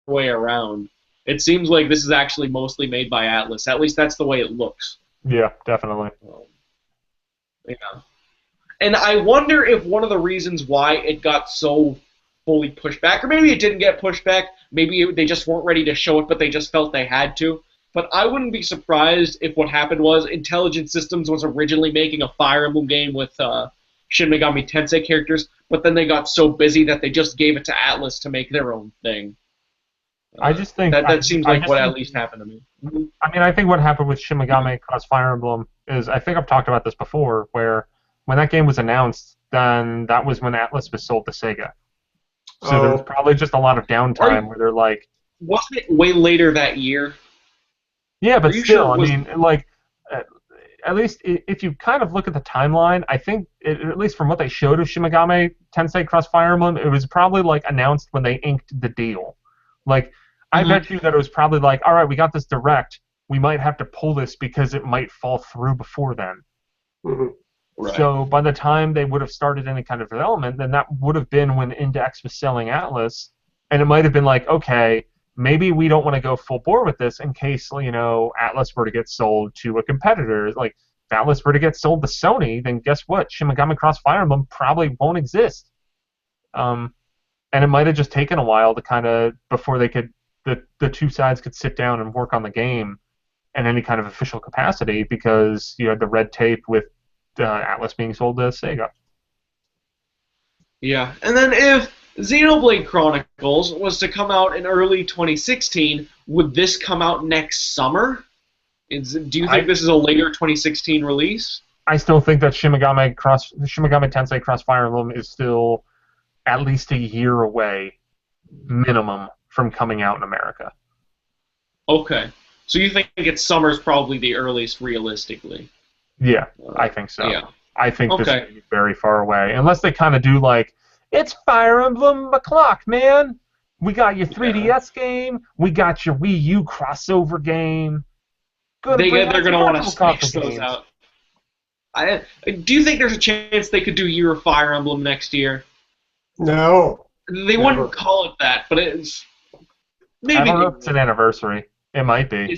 way around. It seems like this is actually mostly made by Atlas. At least that's the way it looks. Yeah, definitely. Yeah. And I wonder if one of the reasons why it got so fully pushed back, or maybe it didn't get pushed back, maybe they just weren't ready to show it, but they just felt they had to. But I wouldn't be surprised if what happened was Intelligent Systems was originally making a Fire Emblem game with Shin Megami Tensei characters, but then they got so busy that they just gave it to Atlas to make their own thing. I just think that seems like what at least happened to me. I mean, I think what happened with Shin Megami Crossfire Emblem is, I think I've talked about this before, where when that game was announced, then that was when Atlas was sold to Sega. So there was probably just a lot of downtime where they're like... Wasn't it way later that year? Yeah, but still, I mean, like, at least if you kind of look at the timeline, I think, at least from what they showed of Shin Megami Tensei Crossfire Emblem, it was probably, like, announced when they inked the deal. Like, I bet you that it was probably like, all right, we got this direct. We might have to pull this because it might fall through before then. Mm-hmm. Right. So by the time they would have started any kind of development, then that would have been when Index was selling Atlas, and it might have been like, okay, maybe we don't want to go full bore with this in case, you know, Atlas were to get sold to a competitor. Like, if Atlas were to get sold to Sony, then guess what? Shin Megami Crossfire Emblem probably won't exist. And it might have just taken a while to kind of, before they could, the two sides could sit down and work on the game in any kind of official capacity, because you had the red tape with Atlas being sold to Sega. Yeah, and then if Xenoblade Chronicles was to come out in early 2016, would this come out next summer? Do you think this is a later 2016 release? I still think that Shin Megami Tensei Crossfire Emblem is still at least a year away, minimum, from coming out in America. Okay. So you think summer's probably the earliest, realistically? Yeah, I think so. Yeah. I think this is very far away. Unless they kind of do like, it's Fire Emblem o'clock, man. We got your 3DS game. We got your Wii U crossover game. They're going to want to smash those out. Do you think there's a chance they could do Year of Fire Emblem next year? No. They wouldn't call it that, but it's... Maybe I don't know if it's an anniversary. It might be.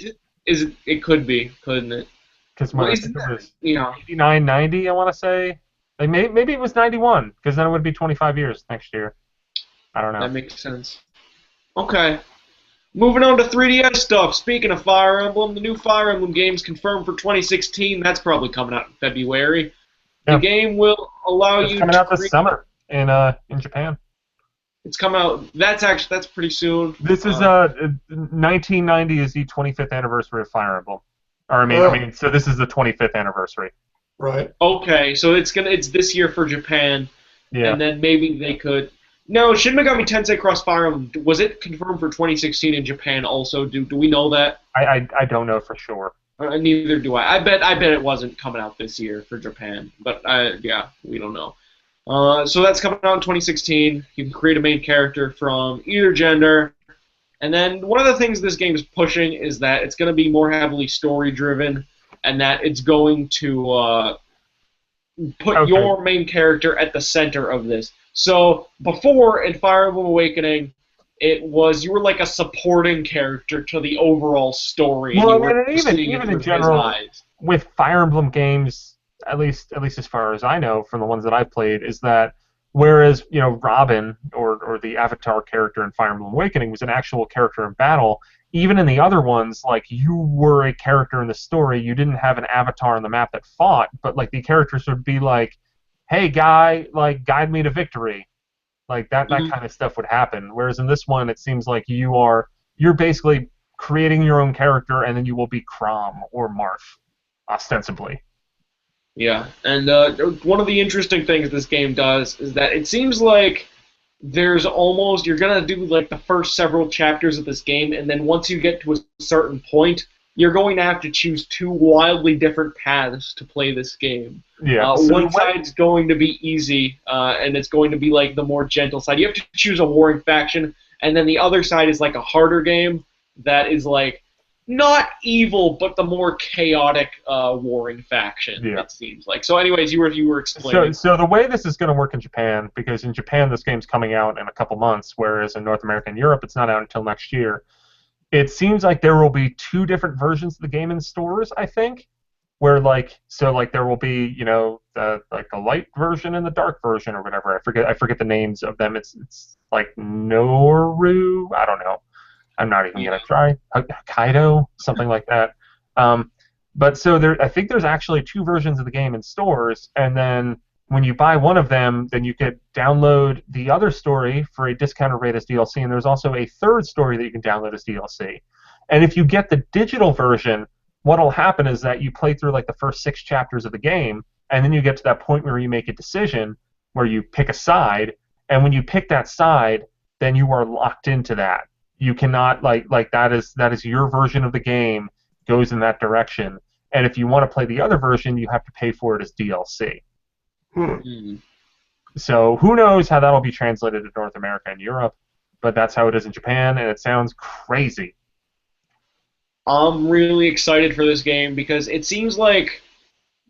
Is it? It could be, couldn't it? Because it was 89, 90, I want to say. Like maybe it was 91, because then it would be 25 years next year. I don't know. That makes sense. Okay. Moving on to 3DS stuff. Speaking of Fire Emblem, the new Fire Emblem game's confirmed for 2016. That's probably coming out in February. Yeah. The game will allow you. It's coming out this summer in Japan. It's coming out. That's pretty soon. This is 1990 is the 25th anniversary of Fire Emblem. Or I mean, so this is the 25th anniversary. Right. Okay, so it's this year for Japan, Yeah. and then maybe they could. No, Shin Megami Tensei Crossfire, was it confirmed for 2016 in Japan also? Do we know that? I don't know for sure. Neither do I. I bet it wasn't coming out this year for Japan, but yeah, we don't know. So that's coming out in 2016. You can create a main character from either gender. And then one of the things this game is pushing is that it's going to be more heavily story-driven, and that it's going to put your main character at the center of this. So before, in Fire Emblem Awakening, it was you were like a supporting character to the overall story. Well, and even in general, with Fire Emblem games, at least as far as I know from the ones that I've played, is that whereas, you know, Robin or the Avatar character in Fire Emblem Awakening was an actual character in battle, even in the other ones, like, you were a character in the story. You didn't have an avatar on the map that fought, but, like, the characters would be like, hey, guy, like, guide me to victory. Like, that kind of stuff would happen. Whereas in this one, it seems like you're basically creating your own character, and then you will be Crom or Marth, ostensibly. Yeah, and one of the interesting things this game does is that it seems like you're going to do like the first several chapters of this game, and then once you get to a certain point, you're going to have to choose two wildly different paths to play this game. Yeah. One side's going to be easy, and it's going to be like the more gentle side. You have to choose a warring faction, and then the other side is like a harder game that is like not evil, but the more chaotic warring faction, it seems like. So anyways, you were explaining. So the way this is going to work in Japan, because in Japan this game's coming out in a couple months, whereas in North America and Europe it's not out until next year, it seems like there will be two different versions of the game in stores, I think, where there will be, you know, the light version and the dark version or whatever. I forget the names of them. It's like Noru, I don't know. I'm not even going to try. Hokkaido, something like that. But so I think there's actually two versions of the game in stores, and then when you buy one of them, then you could download the other story for a discounted rate as DLC, and there's also a third story that you can download as DLC. And if you get the digital version, what'll happen is that you play through like the first 6 chapters of the game, and then you get to that point where you make a decision, where you pick a side, and when you pick that side, then you are locked into that. You cannot like that is your version of the game goes in that direction. And if you want to play the other version, you have to pay for it as DLC. So who knows how that'll be translated to North America and Europe, but that's how it is in Japan, and it sounds crazy. I'm really excited for this game because it seems like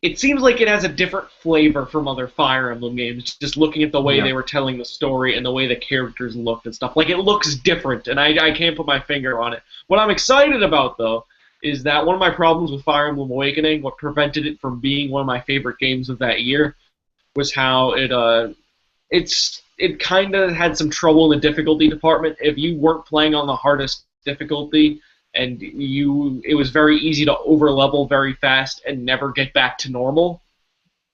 it has a different flavor from other Fire Emblem games, just looking at the way they were telling the story and the way the characters looked and stuff. Like, it looks different, and I can't put my finger on it. What I'm excited about, though, is that one of my problems with Fire Emblem Awakening, what prevented it from being one of my favorite games of that year, was how it kind of had some trouble in the difficulty department. If you weren't playing on the hardest difficulty, and it was very easy to overlevel very fast and never get back to normal.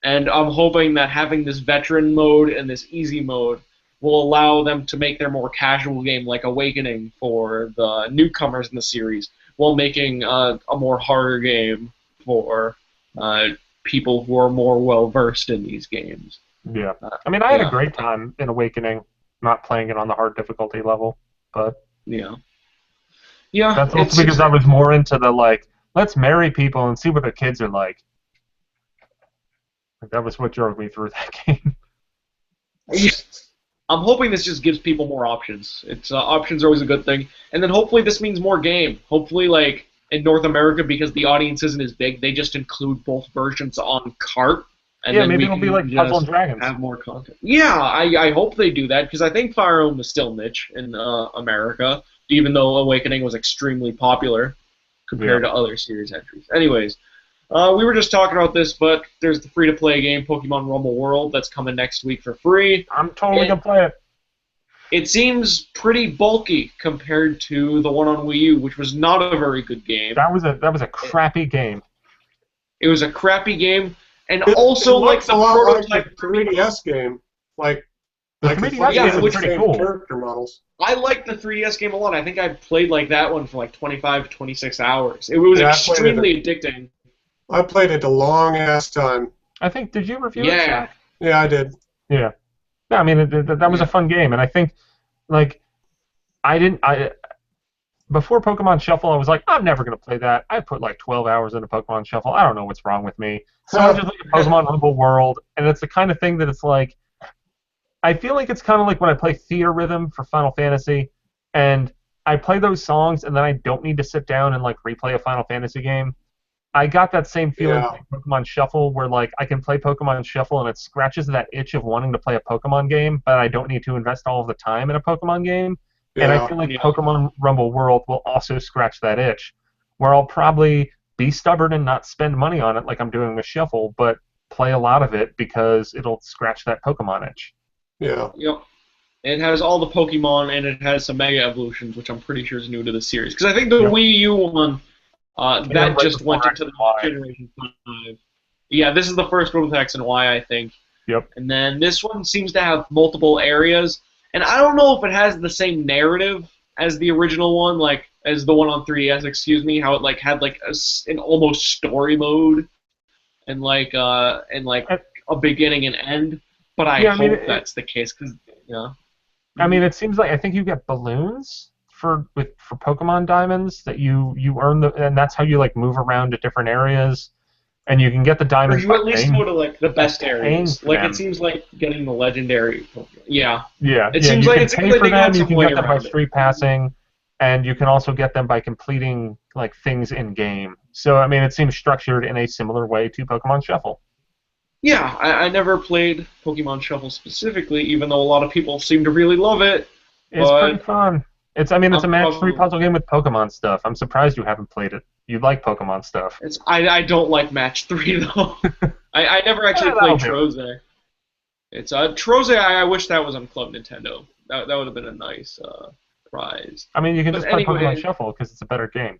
And I'm hoping that having this veteran mode and this easy mode will allow them to make their more casual game like Awakening for the newcomers in the series, while making a more harder game for people who are more well-versed in these games. Yeah. I mean, I had a great time in Awakening, not playing it on the hard difficulty level, but... Yeah. Yeah, that's also because I was more into the, like, let's marry people and see what their kids are like. That was what drove me through that game. I'm hoping this just gives people more options. Options are always a good thing. And then hopefully this means more game. Hopefully, like, in North America, because the audience isn't as big, they just include both versions on cart. And then maybe it'll be like Puzzle and Dragons. Have more content. Yeah, I hope they do that, because I think Fire Emblem is still niche in America, even though Awakening was extremely popular compared to other series entries. Anyways, we were just talking about this, but there's the free-to-play game, Pokemon Rumble World, that's coming next week for free. I'm totally going to play it. It seems pretty bulky compared to the one on Wii U, which was not a very good game. That was a crappy game. It was a crappy game, and also like the prototype 3DS game. Like, The I could 3DS find yeah, game the was which pretty same cool. character models. I like the 3DS game a lot. I think I played like that one for like 25 to 26 hours. It was Yeah, I played it. extremely addicting. I played it a long ass time. I think, did you review it, Yeah. Zach? Yeah, I did. Yeah. Yeah, I mean, that was a Yeah. fun game, and I think, like, before Pokemon Shuffle, I was like, I'm never going to play that. I put like 12 hours into Pokemon Shuffle. I don't know what's wrong with me. So I just look at Pokemon Rumble World, and it's the kind of thing that it's like, I feel like it's kind of like when I play Theater Rhythm for Final Fantasy, and I play those songs, and then I don't need to sit down and like replay a Final Fantasy game. I got that same feeling Yeah. playing Pokemon Shuffle, where like I can play Pokemon Shuffle, and it scratches that itch of wanting to play a Pokemon game, but I don't need to invest all of the time in a Pokemon game. And I Yeah. feel like Yeah. Pokemon Rumble World will also scratch that itch, where I'll probably be stubborn and not spend money on it like I'm doing with Shuffle, but play a lot of it because it'll scratch that Pokemon itch. Yeah. Yep. It has all the Pokemon, and it has some Mega Evolutions, which I'm pretty sure is new to the series. Because I think the Yep. Wii U one, that right just before went X into and the Y. Generation 5. Yeah, this is the first one with X and Y, I think. Yep. And then this one seems to have multiple areas. And I don't know if it has the same narrative as the original one, like as the one on 3DS, excuse me, how it like had like an almost story mode and like a beginning and end. But I Yeah, I mean, hope that's the case because I mean, it seems like I think you get balloons for Pokemon Diamonds that you earn and that's how you like move around to different areas, and you can get the or diamonds you by at least paying- go to like the best paying areas. for Like them. it seems like getting the legendary Pokemon. Yeah. Yeah, It yeah, seems you like can it's pay like for they got them. You some can way get them by around it. street passing, and you can also get them by completing like things in game. So I mean, it seems structured in a similar way to Pokemon Shuffle. Yeah, I never played Pokemon Shuffle specifically, even though a lot of people seem to really love it. It's But pretty fun. It's a match 3 probably- puzzle game with Pokemon stuff. I'm surprised you haven't played it. You like Pokemon stuff. I don't like Match 3 though. I never actually Yeah, played that'll Troze. It's Troze. I wish that was on Club Nintendo. That would have been a nice prize. I mean, you can But just play anyway- Pokemon Shuffle because it's a better game.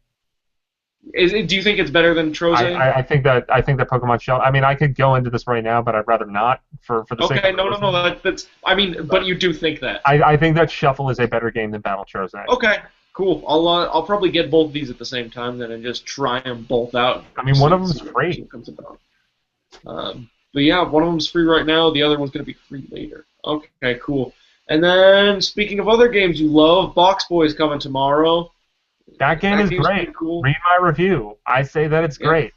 Do you think it's better than Troze? I think that Pokemon Shuffle. I mean, I could go into this right now, but I'd rather not for the sake Okay, of no. listening. That's. I mean, but you do think that. I think that Shuffle is a better game than Battle Troze. Okay, cool. I'll probably get both of these at the same time then and just try them both out. I mean, one of See them's what free. comes about. But yeah, one of them's free right now. The other one's gonna be free later. Okay, cool. And then speaking of other games you love, Box Boy is coming tomorrow. That game is game's great. pretty cool. Read my review. I say that it's Yeah. great.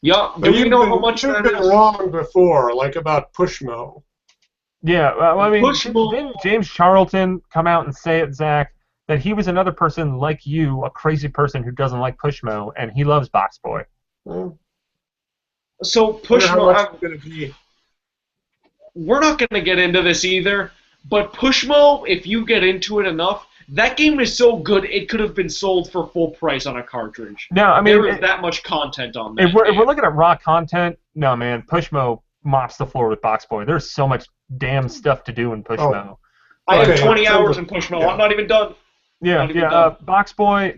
Yeah. But Do we you've know been, how much you've that been is? wrong before, like about Pushmo. Yeah, well, I mean, Pushmo- didn't James Charlton come out and say it, Zach, that he was another person like you, a crazy person who doesn't like Pushmo, and he loves Box Boy? Well, So I wonder how much Pushmo, it's going to be. we're not gonna get into this either. But Pushmo, if you get into it enough, that game is so good it could have been sold for full price on a cartridge. No, I mean, There is that much content on that. if we're game. looking at raw content, no, man, Pushmo mops the floor with Box Boy. There's so much damn stuff to do in Pushmo. I have Okay, 20 so- hours in Pushmo. yeah. I'm not even done. Yeah, Not even yeah. done. Box Boy.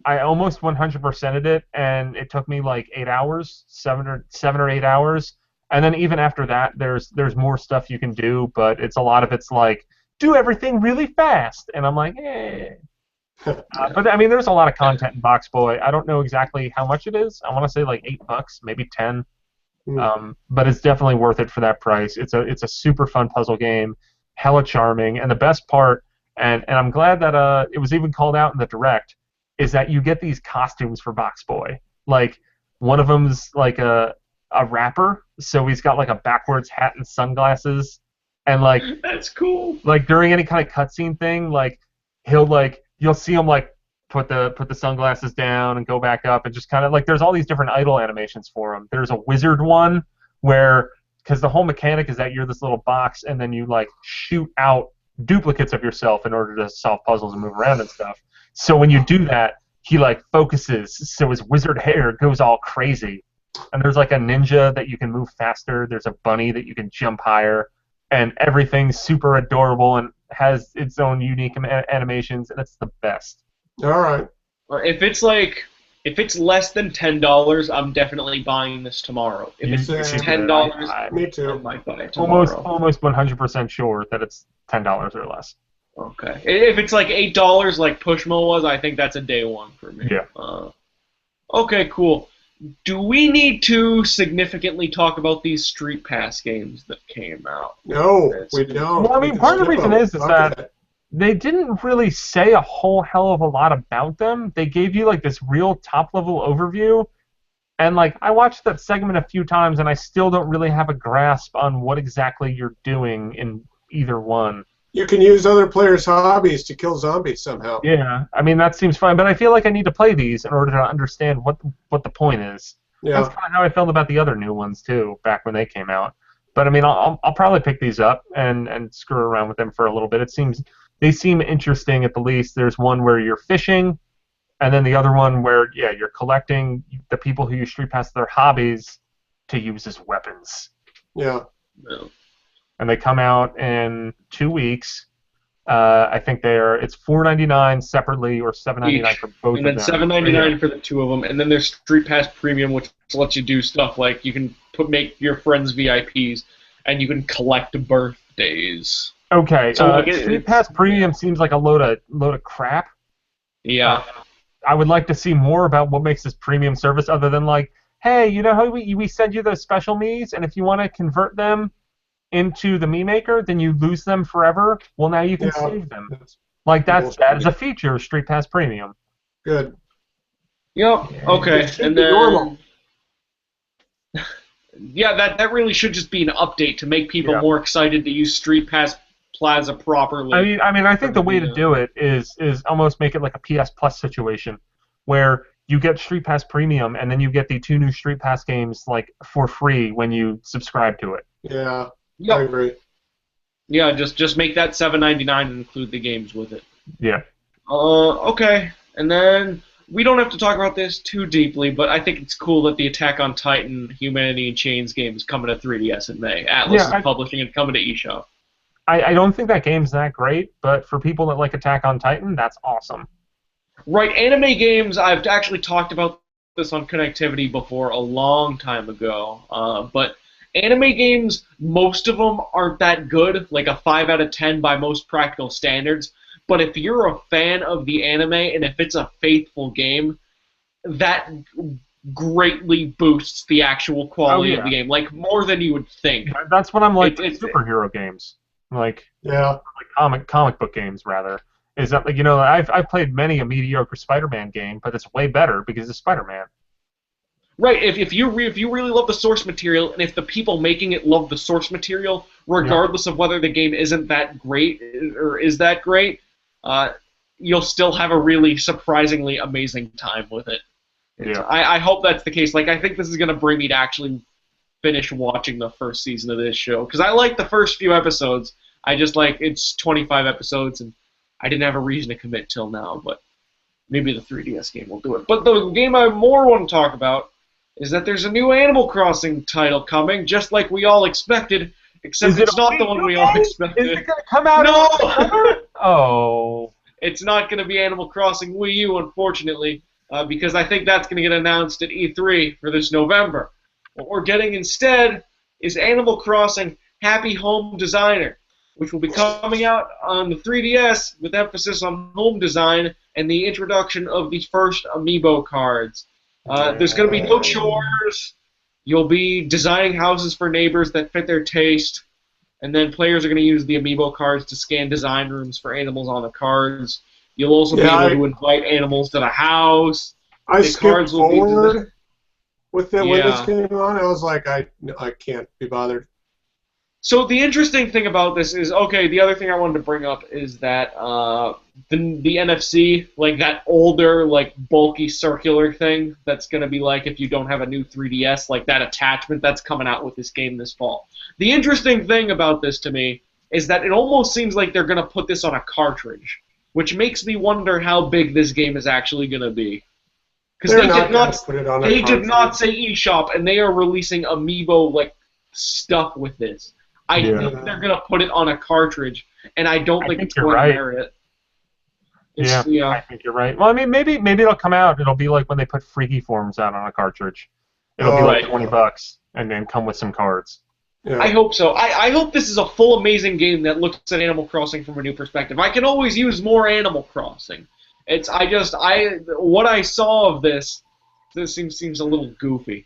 I almost 100%ed it, and it took me like 8 hours, 7 or 8 hours. And then even after that, there's more stuff you can do, but it's a lot of it's like do everything really fast, and I'm like, eh. But I mean, there's a lot of content in Box Boy. I don't know exactly how much it is. I want to say like $8, maybe 10. But it's definitely worth it for that price. It's a super fun puzzle game, hella charming, and the best part, and I'm glad that it was even called out in the direct, is that you get these costumes for Box Boy. Like one of them's like a rapper, so he's got like a backwards hat and sunglasses, and like That's cool. like during any kind of cutscene thing, like you'll see him like put the sunglasses down and go back up and just kind of like there's all these different idle animations for him. There's a wizard one where because the whole mechanic is that you're this little box and then you like shoot out duplicates of yourself in order to solve puzzles and move around and stuff. So when you do that, he like focuses, so his wizard hair goes all crazy. And there's like a ninja that you can move faster. There's a bunny that you can jump higher, and everything's super adorable and has its own unique animations, and it's the best. All right. Or if it's like If it's less than $10, I'm definitely buying this tomorrow. If it's $10, me too. I might buy it tomorrow. Almost 100% sure that it's $10 or less. Okay. If it's like $8, like Pushmo was, I think that's a day one for me. Yeah. Okay, cool. Do we need to significantly talk about these Street Pass games that came out? No, we don't. Well, I mean, part of the reason is that they didn't really say a whole hell of a lot about them. They gave you like this real top-level overview, and like I watched that segment a few times, and I still don't really have a grasp on what exactly you're doing in either one. You can use other players' hobbies to kill zombies somehow. Yeah, I mean that seems fine, but I feel like I need to play these in order to understand what the point is. Yeah. That's kind of how I felt about the other new ones too, back when they came out. But I mean, I'll probably pick these up and screw around with them for a little bit. They seem interesting at the least. There's one where you're fishing, and then the other one where you're collecting the people who use StreetPass their hobbies to use as weapons. Yeah. And they come out in 2 weeks. I think it's $4.99 separately or $7.99 for both of them. And then $7.99 for the two of them. And then there's StreetPass Premium, which lets you do stuff like you can make your friends VIPs, and you can collect birthdays. Okay, so StreetPass Premium seems like a load of crap. Yeah. I would like to see more about what makes this premium service, other than like, hey, you know how we send you those special Miis, and if you want to convert them into the Mii Maker, then you lose them forever. Well, now you can save them. Like that is a feature of StreetPass Premium. Good. Yep. Okay. And then normal. Yeah, that really should just be an update to make people more excited to use StreetPass Plaza properly. I mean, I think the way to do it is almost make it like a PS Plus situation, where you get StreetPass Premium and then you get the 2 new StreetPass games like for free when you subscribe to it. Yeah, yep. I agree. Yeah, just make that $7.99 and include the games with it. Yeah. Okay, and then we don't have to talk about this too deeply, but I think it's cool that the Attack on Titan Humanity in Chains game is coming to 3DS in May. Atlas is publishing it, coming to eShop. I don't think that game's that great, but for people that like Attack on Titan, that's awesome. Right, anime games, I've actually talked about this on Connectivity before a long time ago, but anime games, most of them aren't that good, like a 5 out of 10 by most practical standards, but if you're a fan of the anime and if it's a faithful game, that greatly boosts the actual quality of the game, like more than you would think. That's what I'm like with superhero games. Like comic book games rather, is that like I've played many a mediocre Spider-Man game, but it's way better because it's Spider-Man. Right. If you really love the source material, and if the people making it love the source material, regardless of whether the game isn't that great or is that great, you'll still have a really surprisingly amazing time with it. Yeah. I hope that's the case. Like I think this is gonna bring me to actually finish watching the first season of this show because I like the first few episodes. I just it's 25 episodes and I didn't have a reason to commit till now, but maybe the 3DS game will do it. But the game I more want to talk about is that there's a new Animal Crossing title coming, just like we all expected, except it's not the one we all expected. Is it going to come out? No! Oh. It's not going to be Animal Crossing Wii U, unfortunately, because I think that's going to get announced at E3 for this November. What we're getting instead is Animal Crossing Happy Home Designer, which will be coming out on the 3DS with emphasis on home design and the introduction of the first Amiibo cards. There's going to be no chores. You'll be designing houses for neighbors that fit their taste, and then players are going to use the Amiibo cards to scan design rooms for animals on the cards. You'll also be able to invite animals to the house. I skipped forward with it when this came on. I was like, I can't be bothered. So the interesting thing about this is, the other thing I wanted to bring up is that the NFC, like that older, like bulky circular thing that's going to be like if you don't have a new 3DS, like that attachment that's coming out with this game this fall. The interesting thing about this to me is that it almost seems like they're going to put this on a cartridge, which makes me wonder how big this game is actually going to be. Because they did not say eShop, and they are releasing Amiibo like stuff with this. I think they're going to put it on a cartridge, and I don't think it's going to merit it. Yeah, I think you're right. Well, I mean, maybe it'll come out. It'll be like when they put Freaky Forms out on a cartridge. It'll be like $20 and then come with some cards. Yeah. I hope so. I hope this is a full, amazing game that looks at Animal Crossing from a new perspective. I can always use more Animal Crossing. What I saw of this seems a little goofy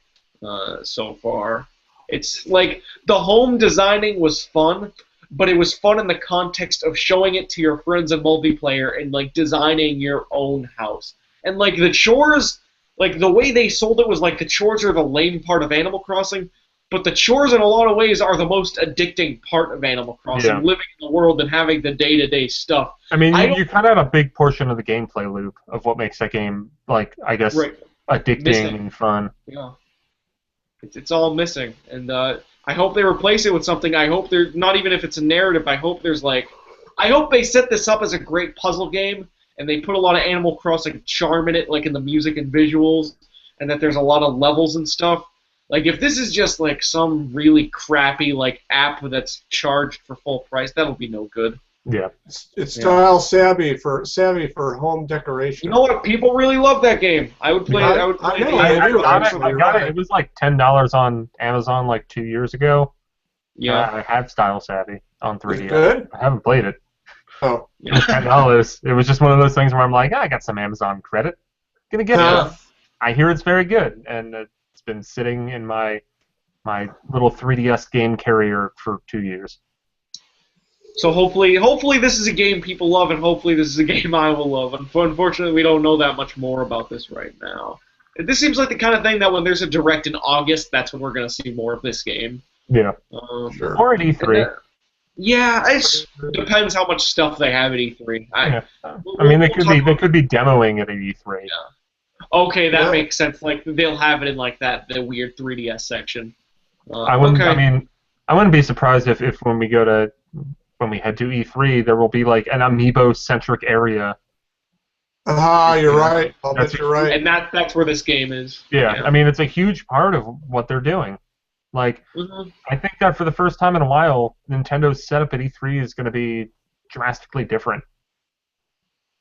so far. It's like the home designing was fun, but it was fun in the context of showing it to your friends in multiplayer and like designing your own house. And like the chores, like the way they sold it was like the chores are the lame part of Animal Crossing. But the chores, in a lot of ways, are the most addicting part of Animal Crossing, living in the world and having the day-to-day stuff. I mean, you kind of have a big portion of the gameplay loop of what makes that game, like, I guess, addicting and fun. Yeah. It's all missing. And I hope they replace it with something. I hope there's, not even if it's a narrative, I hope there's, like, I hope they set this up as a great puzzle game, and they put a lot of Animal Crossing charm in it, like in the music and visuals, and that there's a lot of levels and stuff. Like, if this is just, like, some really crappy, like, app that's charged for full price, that'll be no good. Yeah. It's style savvy for home decoration. You know what? People really love that game. I would play it. I got it. It was, like, $10 on Amazon, like, 2 years ago. Yeah. I have Style Savvy on 3DS. It's good? I haven't played it. Oh. It was $10. It was just one of those things where I'm like, I got some Amazon credit. Gonna get it. I hear it's very good, and it's been sitting in my little 3DS game carrier for 2 years. So hopefully this is a game people love, and hopefully this is a game I will love. Unfortunately, we don't know that much more about this right now. This seems like the kind of thing that when there's a Direct in August, that's when we're going to see more of this game. Yeah. Sure. Or at E3. It depends how much stuff they have at E3. I mean, they could be demoing it at E3. Yeah. Okay, that makes sense. Like they'll have it in like the weird 3DS section. I wouldn't be surprised if when we head to E3 there will be like an Amiibo centric area. You're right. I'll bet you're right. And that's where this game is. Yeah, I mean it's a huge part of what they're doing. Like I think that for the first time in a while, Nintendo's setup at E3 is going to be drastically different.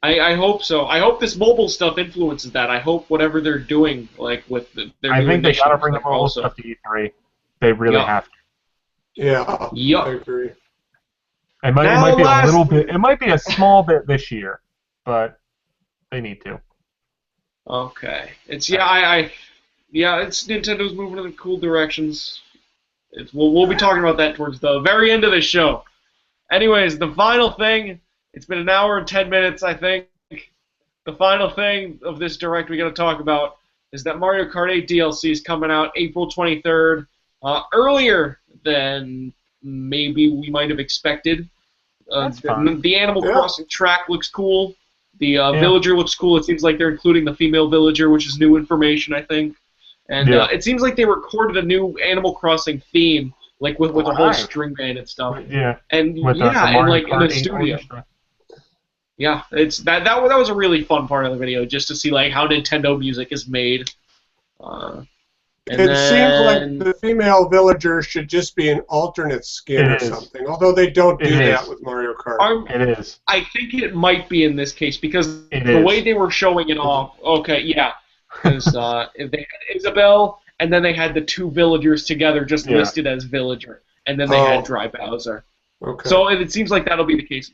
I hope so. I hope this mobile stuff influences that. I hope whatever they're doing, like with their I think they gotta bring the mobile stuff to E3. They really have to. Yeah. Yep. I agree. It might be a little bit. It might be a small bit this year, but they need to. Okay. It's it's Nintendo's moving in cool directions. We'll be talking about that towards the very end of the show. Anyways, the final thing. It's been an hour and 10 minutes, I think. The final thing of this Direct we got to talk about is that Mario Kart 8 DLC is coming out April 23rd, earlier than maybe we might have expected. The Animal Crossing track looks cool. The villager looks cool. It seems like they're including the female villager, which is new information, I think. And it seems like they recorded a new Animal Crossing theme, like with a whole string band and stuff. Yeah. And with and like in the studio. Orchestra. Yeah, it's that was a really fun part of the video, just to see like how Nintendo music is made. Seems like the female villager should just be an alternate skin or something. Although they don't do that with Mario Kart. It is. I think it might be in this case because the way they were showing it off. Okay, yeah, because they had Isabelle, and then they had the two villagers together, just listed as villager, and then they had Dry Bowser. Okay. So it seems like that'll be the case.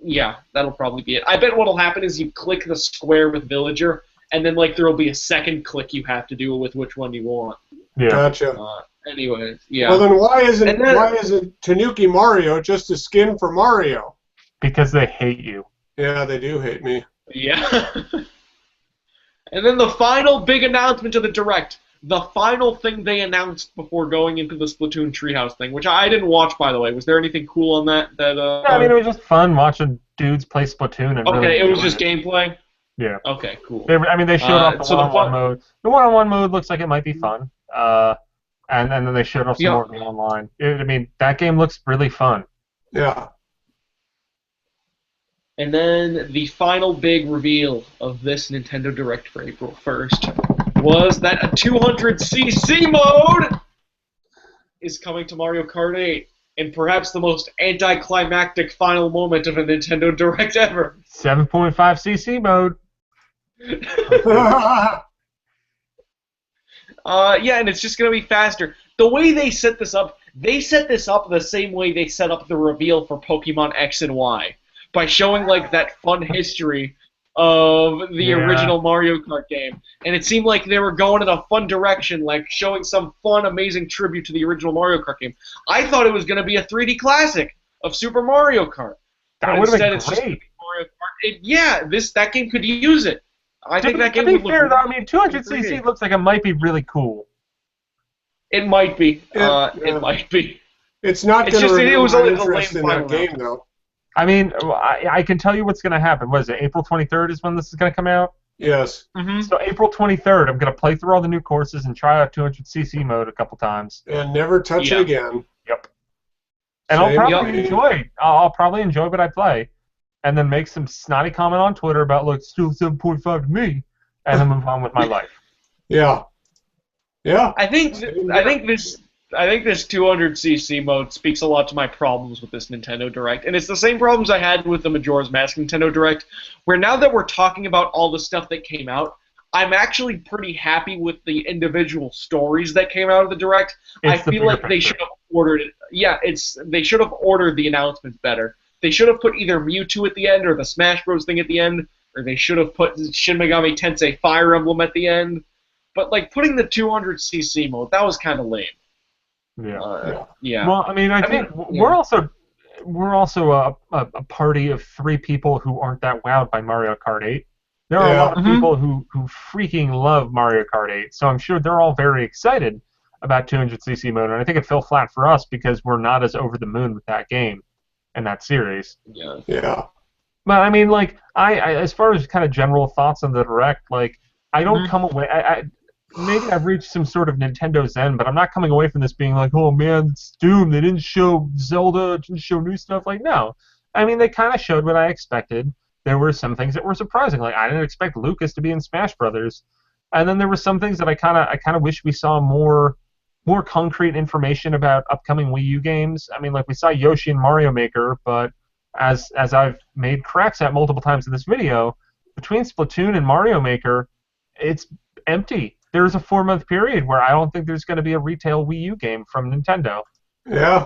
Yeah, that'll probably be it. I bet what'll happen is you click the square with villager, and then like there'll be a second click you have to do with which one you want. Yeah. Gotcha. Anyways, yeah. Well, then why isn't Tanuki Mario just a skin for Mario? Because they hate you. Yeah, they do hate me. Yeah. And then the final big announcement of the Direct. The final thing they announced before going into the Splatoon Treehouse thing, which I didn't watch, by the way. Was there anything cool on that? I mean, it was just fun watching dudes play Splatoon. And okay, it was just gameplay? Yeah. Okay, cool. They showed off the one-on-one mode. The one-on-one mode looks like it might be fun. And then they showed off some more of the online. I mean, that game looks really fun. Yeah. And then the final big reveal of this Nintendo Direct for April 1st was that a 200cc mode is coming to Mario Kart 8. in perhaps the most anticlimactic final moment of a Nintendo Direct ever. 7.5cc mode. Yeah, and it's just going to be faster. The way they set this up the same way they set up the reveal for Pokemon X and Y, by showing like that fun history of the original Mario Kart game. And it seemed like they were going in a fun direction, like showing some fun, amazing tribute to the original Mario Kart game. I thought it was going to be a 3D classic of Super Mario Kart. That would have been great. Mario Kart. That game could use it. I think that game would would be fair, look though, I mean, 200cc looks like it might be really cool. It might be. It might be. It's not going to renew my interest in that game, though. I mean, I can tell you what's going to happen. What is it? April 23rd is when this is going to come out? Yes. Mm-hmm. So April 23rd, I'm going to play through all the new courses and try out 200cc mode a couple times. And never touch it again. Yep. And I'll probably enjoy what I play, and then make some snotty comment on Twitter about, look, it's still 7.5 to me, and then move on with my life. Yeah. Yeah. I think this 200cc mode speaks a lot to my problems with this Nintendo Direct, and it's the same problems I had with the Majora's Mask Nintendo Direct, where now that we're talking about all the stuff that came out, I'm actually pretty happy with the individual stories that came out of the Direct. I feel like they should have ordered it. Yeah, they should have ordered the announcements better. They should have put either Mewtwo at the end or the Smash Bros. Thing at the end, or they should have put Shin Megami Tensei Fire Emblem at the end. But like putting the 200cc mode, that was kind of lame. Yeah. Well, I mean, I think we're also a party of 3 people who aren't that wowed by Mario Kart 8. There are a lot of people who freaking love Mario Kart 8, so I'm sure they're all very excited about 200cc mode, and I think it fell flat for us because we're not as over the moon with that game and that series. Yeah. But I mean, like, I as far as kind of general thoughts on the Direct, like, I don't come away. Maybe I've reached some sort of Nintendo Zen, but I'm not coming away from this being like, oh man, it's doomed. They didn't show Zelda, didn't show new stuff. Like, no. I mean, they kind of showed what I expected. There were some things that were surprising. Like, I didn't expect Lucas to be in Smash Brothers, and then there were some things that I kind of wish we saw more concrete information about upcoming Wii U games. I mean, like, we saw Yoshi and Mario Maker, but as I've made cracks at multiple times in this video, between Splatoon and Mario Maker, it's empty. There's a 4-month period where I don't think there's going to be a retail Wii U game from Nintendo. Yeah.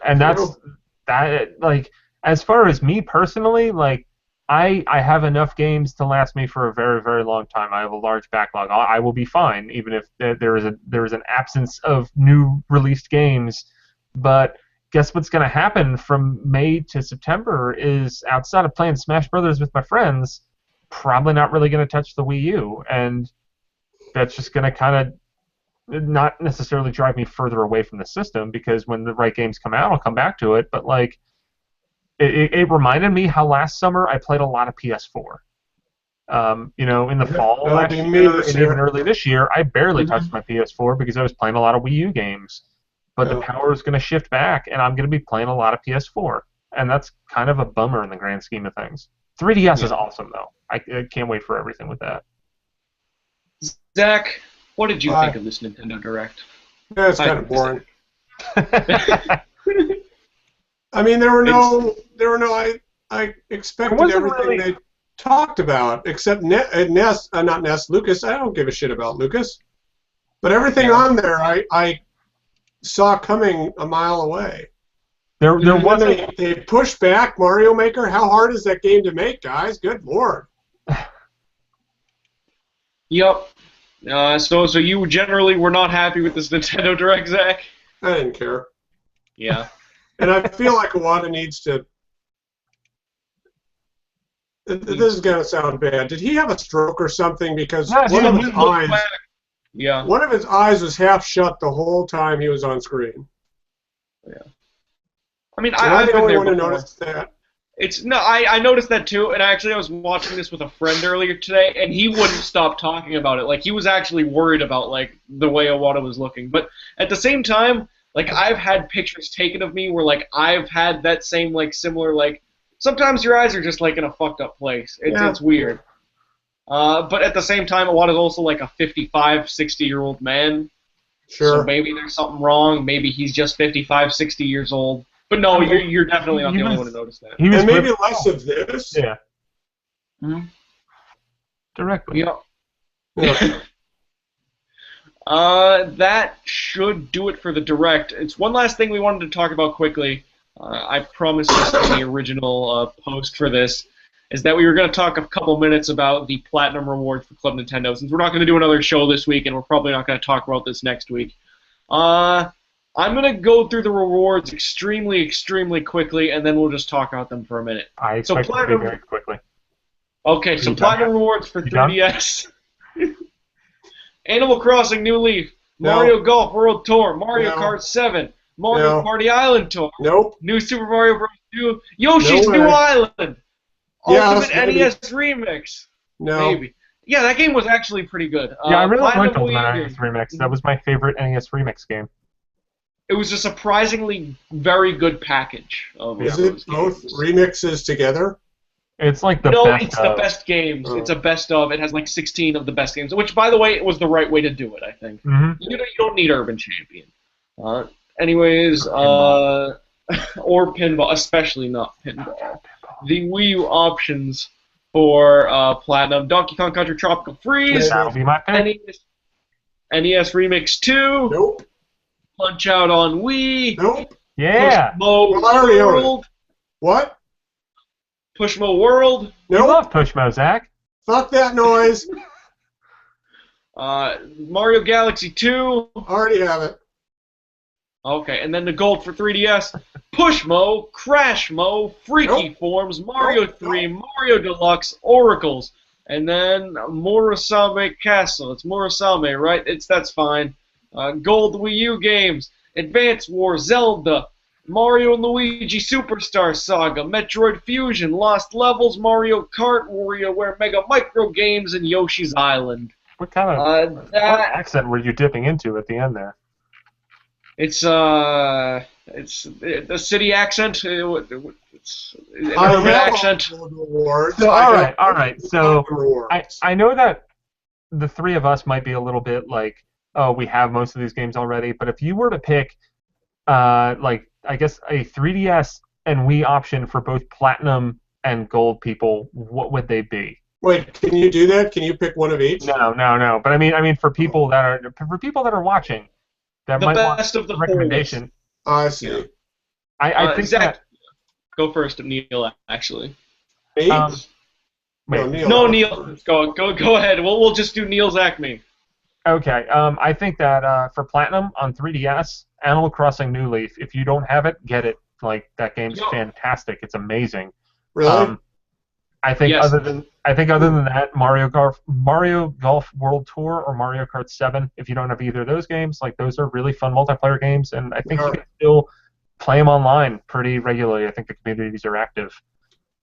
And that's that. Like, as far as me personally, like, I have enough games to last me for a very, very long time. I have a large backlog. I will be fine, even if there is an absence of new released games. But guess what's going to happen from May to September is, outside of playing Smash Brothers with my friends, probably not really going to touch the Wii U, and that's just going to kind of not necessarily drive me further away from the system, because when the right games come out, I'll come back to it. But like, it reminded me how last summer I played a lot of PS4. In the fall last year, and even early this year, I barely touched my PS4 because I was playing a lot of Wii U games. But the power is going to shift back, and I'm going to be playing a lot of PS4. And that's kind of a bummer in the grand scheme of things. 3DS is awesome, though. I can't wait for everything with that. Zach, what did you think of this Nintendo Direct? Yeah, it's kind of boring. I mean, I expected everything they talked about, except Lucas. I don't give a shit about Lucas. But everything on there, I saw coming a mile away. They pushed back Mario Maker. How hard is that game to make, guys? Good lord. Yep. So you generally were not happy with this Nintendo Direct, Zach? I didn't care. Yeah. And I feel like Iwata needs to... This is going to sound bad. Did he have a stroke or something? Because one of his eyes was half shut the whole time he was on screen. Yeah. I mean, I'm the only one who noticed that. I noticed that too, and actually I was watching this with a friend earlier today, and he wouldn't stop talking about it. Like, he was actually worried about, like, the way Iwata was looking. But at the same time, like, I've had pictures taken of me where, like, I've had that same, like, similar, like, sometimes your eyes are just, like, in a fucked up place. It's weird. But at the same time, Iwata's also, like, a 55, 60-year-old man. Sure. So maybe there's something wrong. Maybe he's just 55, 60 years old. But no, you're definitely not the only one to notice that. And maybe less of this. Yeah. Mm-hmm. Directly. Yeah. That should do it for the Direct. It's one last thing we wanted to talk about quickly. I promised this in the original post for this, is that we were going to talk a couple minutes about the Platinum Rewards for Club Nintendo, since we're not going to do another show this week, and we're probably not going to talk about this next week. I'm going to go through the rewards extremely, extremely quickly, and then we'll just talk about them for a minute. I expect to be very quickly. Okay, so Platinum Rewards for 3DS. Animal Crossing New Leaf, Mario Golf World Tour, Mario Kart 7, Mario Party Island Tour, New Super Mario Bros. 2, Yoshi's New Island, Ultimate NES Remix. Maybe. Yeah, that game was actually pretty good. Yeah, I really liked Ultimate NES Remix. That was my favorite NES Remix game. It was a surprisingly very good package of Is it both remixes together? It's like the best. No, it's the best games. It's a best of. It has like 16 of the best games, which, by the way, was the right way to do it, I think. Mm-hmm. You don't need Urban Champion. Anyways, or Pinball, especially not Pinball. The Wii U options for Platinum: Donkey Kong Country Tropical Freeze, That'll be my pick. NES Remix 2, Nope. Punch Out on Wii, Nope. Yeah. Pushmo I already own it. World, What? Pushmo World, You Nope. love Pushmo, Zach. Fuck that noise. Mario Galaxy 2. Already have it. Okay, and then the gold for 3DS, Pushmo, Crashmo, Freaky Forms, Mario 3, Mario Deluxe, Oracles, and then Murasame Castle. It's Murasame, right? That's fine. Gold Wii U games, Advance Wars, Zelda, Mario and Luigi Superstar Saga, Metroid Fusion, Lost Levels, Mario Kart, WarioWare Mega Micro Games, and Yoshi's Island. What kind of what accent were you dipping into at the end there? It's the city accent. It's an urban accent. So, all right. So I know that the three of us might be a little bit like, oh, we have most of these games already. But if you were to pick, like I guess a 3DS and Wii option for both Platinum and Gold people, what would they be? Wait, can you do that? Can you pick one of each? No. But I mean, for people that are watching, that might want of the recommendation. I see. Yeah. I think Zach, that. Go first, Neal. Actually. Me? Neal. Go ahead. We'll just do Neal, Zach, me. Okay. I think that for Platinum on 3DS, Animal Crossing New Leaf. If you don't have it, get it. Like that game's fantastic. It's amazing. Really? I think other than that, Mario Golf World Tour or Mario Kart 7. If you don't have either of those games, like those are really fun multiplayer games, and I think you can still play them online pretty regularly. I think the communities are active.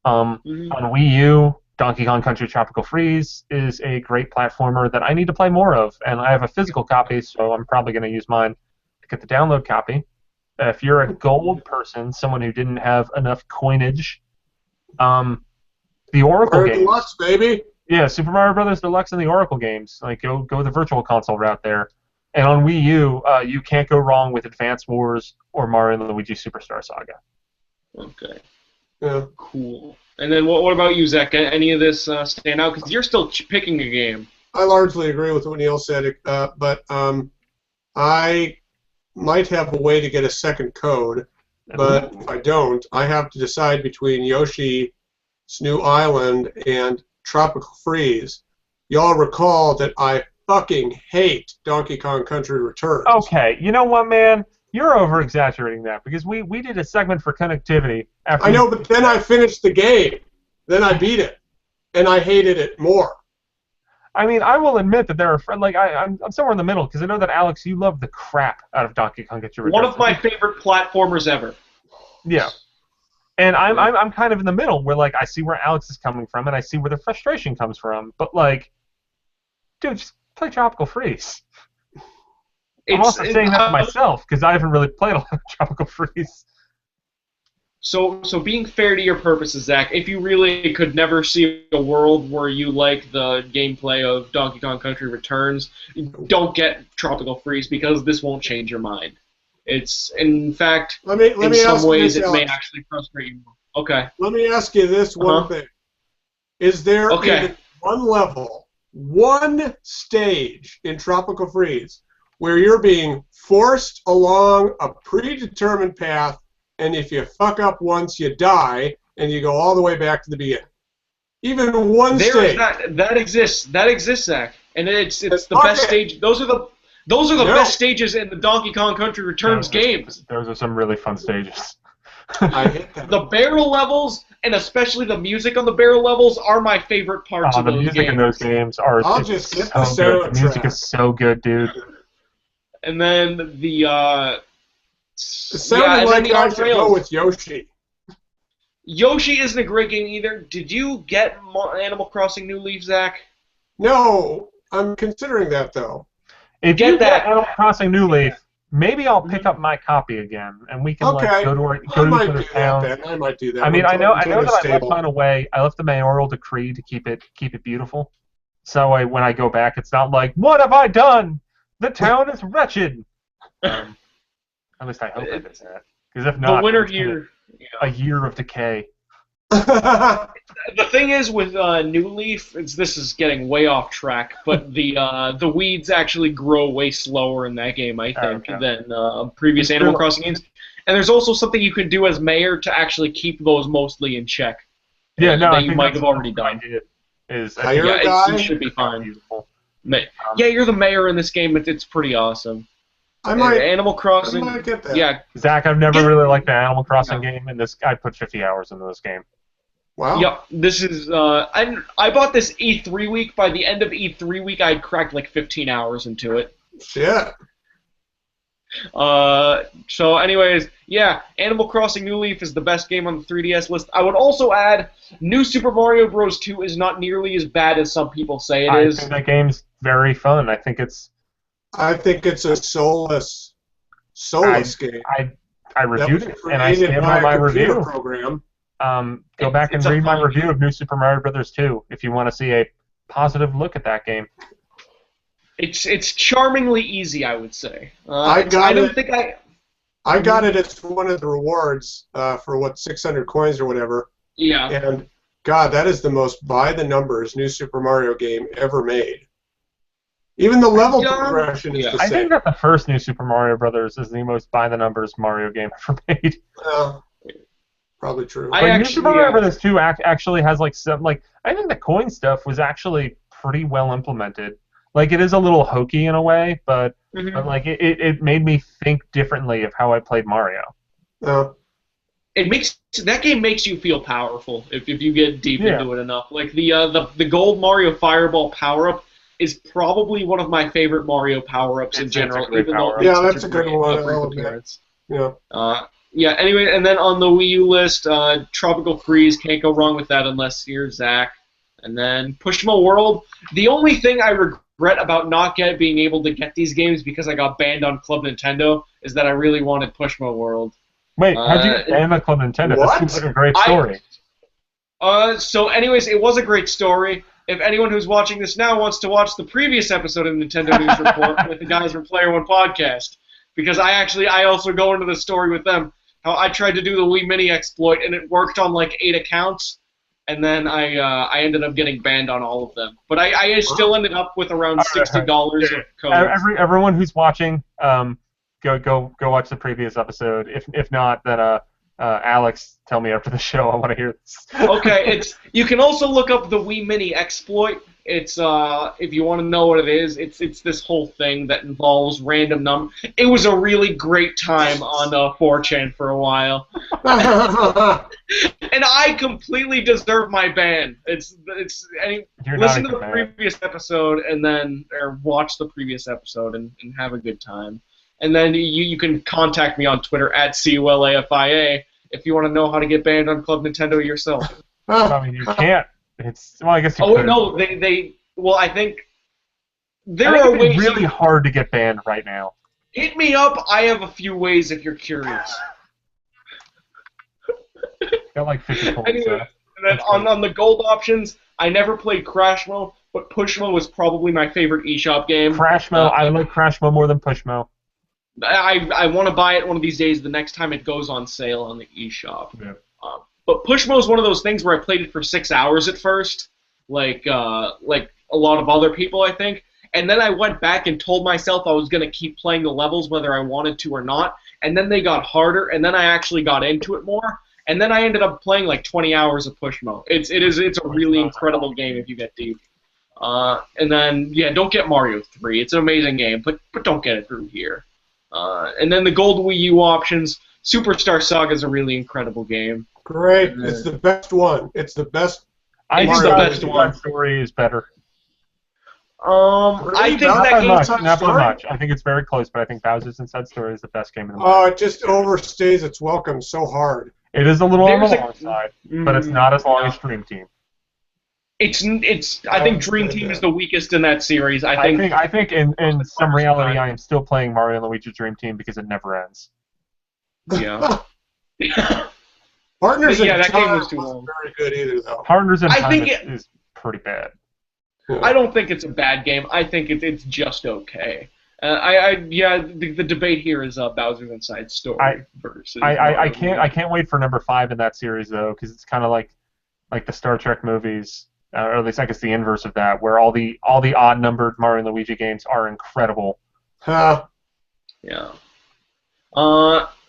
On Wii U, Donkey Kong Country Tropical Freeze is a great platformer that I need to play more of, and I have a physical copy, so I'm probably going to use mine to get the download copy. If you're a gold person, someone who didn't have enough coinage, the Oracle games. Deluxe, baby. Yeah, Super Mario Brothers Deluxe and the Oracle games. Like go the Virtual Console route there. And on Wii U, you can't go wrong with Advance Wars or Mario and Luigi Superstar Saga. Okay. Yeah. Cool. And then what about you, Zach? Any of this stand out? Because you're still picking a game. I largely agree with what Neal said, but I might have a way to get a second code, but if I don't, I have to decide between Yoshi's New Island and Tropical Freeze. Y'all recall that I fucking hate Donkey Kong Country Returns. Okay, you know what, man? You're over-exaggerating that, because we did a segment for connectivity. I know, but then I finished the game. Then I beat it, and I hated it more. I mean, I will admit that there are I'm somewhere in the middle, because I know that Alex, you love the crap out of Donkey Kong Country Returns. One of my favorite platformers ever. Yeah. And I'm kind of in the middle, where like I see where Alex is coming from, and I see where the frustration comes from. But like, dude, just play Tropical Freeze. I'm also saying that to myself because I haven't really played a lot of Tropical Freeze. So being fair to your purposes, Zach, if you really could never see a world where you like the gameplay of Donkey Kong Country Returns, don't get Tropical Freeze because this won't change your mind. It's, in fact, let me in ask some you ways, this, it may Alex. actually frustrate you more. Okay. Let me ask you this one thing. Is there even one level, one stage in Tropical Freeze where you're being forced along a predetermined path, and if you fuck up once, you die, and you go all the way back to the beginning? Even one stage. That exists. That exists, Zach. And it's the best stage. Those are the best stages in the Donkey Kong Country Returns games. Those are some really fun stages. I hate that. The barrel levels, and especially the music on the barrel levels, are my favorite parts of those games. The music in those games are I'll just get the so good. The music is so good, dude. And then it sounded like I should go with Yoshi. Yoshi isn't a great game either. Did you get Animal Crossing New Leaf, Zach? No, I'm considering that, though. If you get Animal Crossing New Leaf, maybe I'll pick up my copy again, and we can go to each other's town. I might do that. I mean, I know that I left mine away. I left the mayoral decree to keep it beautiful. So when I go back, it's not like, what have I done? The town is wretched. At least I hope it is that. Because if not, the winter here, a year of decay. The thing is with New Leaf, this is getting way off track, but the weeds actually grow way slower in that game, I think, than previous Animal Crossing games. And there's also something you can do as mayor to actually keep those mostly in check. Yeah, no, that you might have already done. You should be fine. Beautiful. Yeah, you're the mayor in this game. It's pretty awesome. Animal Crossing. I might get that. Yeah, Zach, I've never really liked the Animal Crossing game, and I put 50 hours into this game. Wow. Yep, this is, I bought this E3 week. By the end of E3 week, I'd cracked like 15 hours into it. Shit. So anyways, yeah, Animal Crossing New Leaf is the best game on the 3DS list. I would also add, New Super Mario Bros. 2 is not nearly as bad as some people say it is. I think that game's very fun. I think it's a soulless game. I reviewed it, and I stand by my review. Program. Go back and read my review of New Super Mario Bros. 2 if you want to see a positive look at that game. It's charmingly easy, I would say. I got it as one of the rewards for 600 coins or whatever. Yeah. And God, that is the most by the numbers New Super Mario game ever made. Even the level progression is the same. I think that the first New Super Mario Bros. Is the most by the numbers Mario game ever made. Probably true. New Super Mario Bros. 2 actually has I think the coin stuff was actually pretty well implemented. Like, it is a little hokey in a way, but it made me think differently of how I played Mario. That game makes you feel powerful if you get deep into it enough. Like the gold Mario Fireball power-up is probably one of my favorite Mario power-ups in general. That's a good one. Yeah, anyway, and then on the Wii U list, Tropical Freeze, can't go wrong with that unless you're Zach. And then Pushmo World. The only thing I regret about not being able to get these games because I got banned on Club Nintendo is that I really wanted Pushmo World. Wait, how'd you get banned on Club Nintendo? What? That seems like a great story. So anyways, it was a great story. If anyone who's watching this now wants to watch the previous episode of Nintendo News Report with the guys from Player One Podcast, because I also go into the story with them, how I tried to do the Wii Mini exploit, and it worked on like 8 accounts, and then I ended up getting banned on all of them. But I still ended up with around $60 of codes. Everyone who's watching, go watch the previous episode. If not, then Alex, tell me after the show. I want to hear this. Okay, you can also look up the Wii Mini exploit. It's if you want to know what it is, it's this whole thing that involves random numbers. It was a really great time on 4chan for a while, and I completely deserve my ban. Listen to the previous episode or watch the previous episode and have a good time. And then you can contact me on Twitter at CULAFIA if you want to know how to get banned on Club Nintendo yourself. I mean, you can't. I guess you could. No, I think there are ways. It's really hard to get banned right now. Hit me up. I have a few ways if you're curious. Got like 50 points. Anyway, and then on the gold options, I never played Crashmo, but Pushmo was probably my favorite eShop game. Crashmo, I like Crashmo more than Pushmo. I want to buy it one of these days. The next time it goes on sale on the eShop. Yeah. But Pushmo is one of those things where I played it for 6 hours at first, like a lot of other people, I think. And then I went back and told myself I was going to keep playing the levels whether I wanted to or not. And then they got harder, and then I actually got into it more. And then I ended up playing like 20 hours of Pushmo. It's a really incredible game if you get deep. And then, yeah, don't get Mario 3. It's an amazing game, but don't get it through here. And then the Gold Wii U options, Superstar Saga is a really incredible game. Great. It's the best one. It's the best. I think the the best one. Story is better. I think Not that by game. much. Not by much. I think it's very close, but I think Bowser's Inside Story is the best game in the world. Oh, it just overstays its welcome so hard. It is a little on the There's long side, but it's not as long as Dream Team. I think Dream Team is the weakest in that series. I think in some reality, I am still playing Mario and Luigi Dream Team because it never ends. Yeah. Partners in that game Time was too long. wasn't very good either, though. Partners in I Time think is pretty bad. I don't think it's a bad game. I think it's just okay. The debate here is Bowser's Inside Story versus. I can't wait for number 5 in that series though, because it's kind of like the Star Trek movies, or at least I guess the inverse of that, where all the odd numbered Mario and Luigi games are incredible. Huh. Yeah.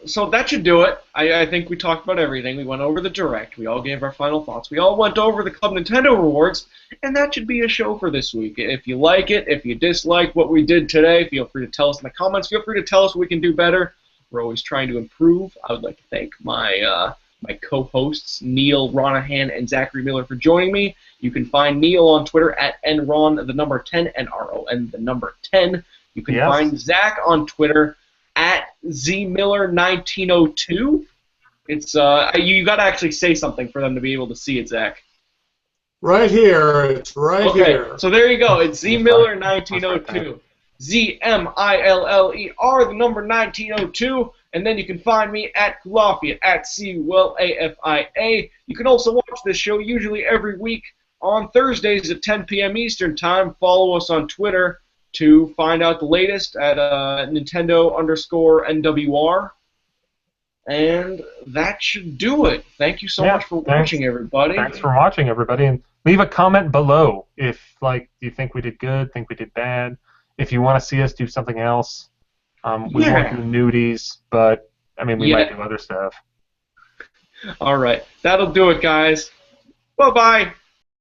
So that should do it. I think we talked about everything. We went over the Direct. We all gave our final thoughts. We all went over the Club Nintendo rewards, and that should be a show for this week. If you like it, if you dislike what we did today, feel free to tell us in the comments. Feel free to tell us what we can do better. We're always trying to improve. I would like to thank my my co-hosts, Neal, Ronahan, and Zachary Miller for joining me. You can find Neal on Twitter at nron, the number 10, NRON, the number 10. You can find Zach on Twitter at ZMiller1902. It's you got to actually say something for them to be able to see it, Zach. Right here. It's right here. So there you go. It's ZMiller1902. ZMILLER, the number 1902. And then you can find me at Kulafia, at CULAFIA. You can also watch this show usually every week on Thursdays at 10 p.m. Eastern Time. Follow us on Twitter to find out the latest at Nintendo_NWR. And that should do it. Thank you so much for watching, everybody. Thanks for watching, everybody. And leave a comment below if, you think we did good, think we did bad. If you want to see us do something else. We won't do nudies, but, we might do other stuff. All right. That'll do it, guys. Bye-bye.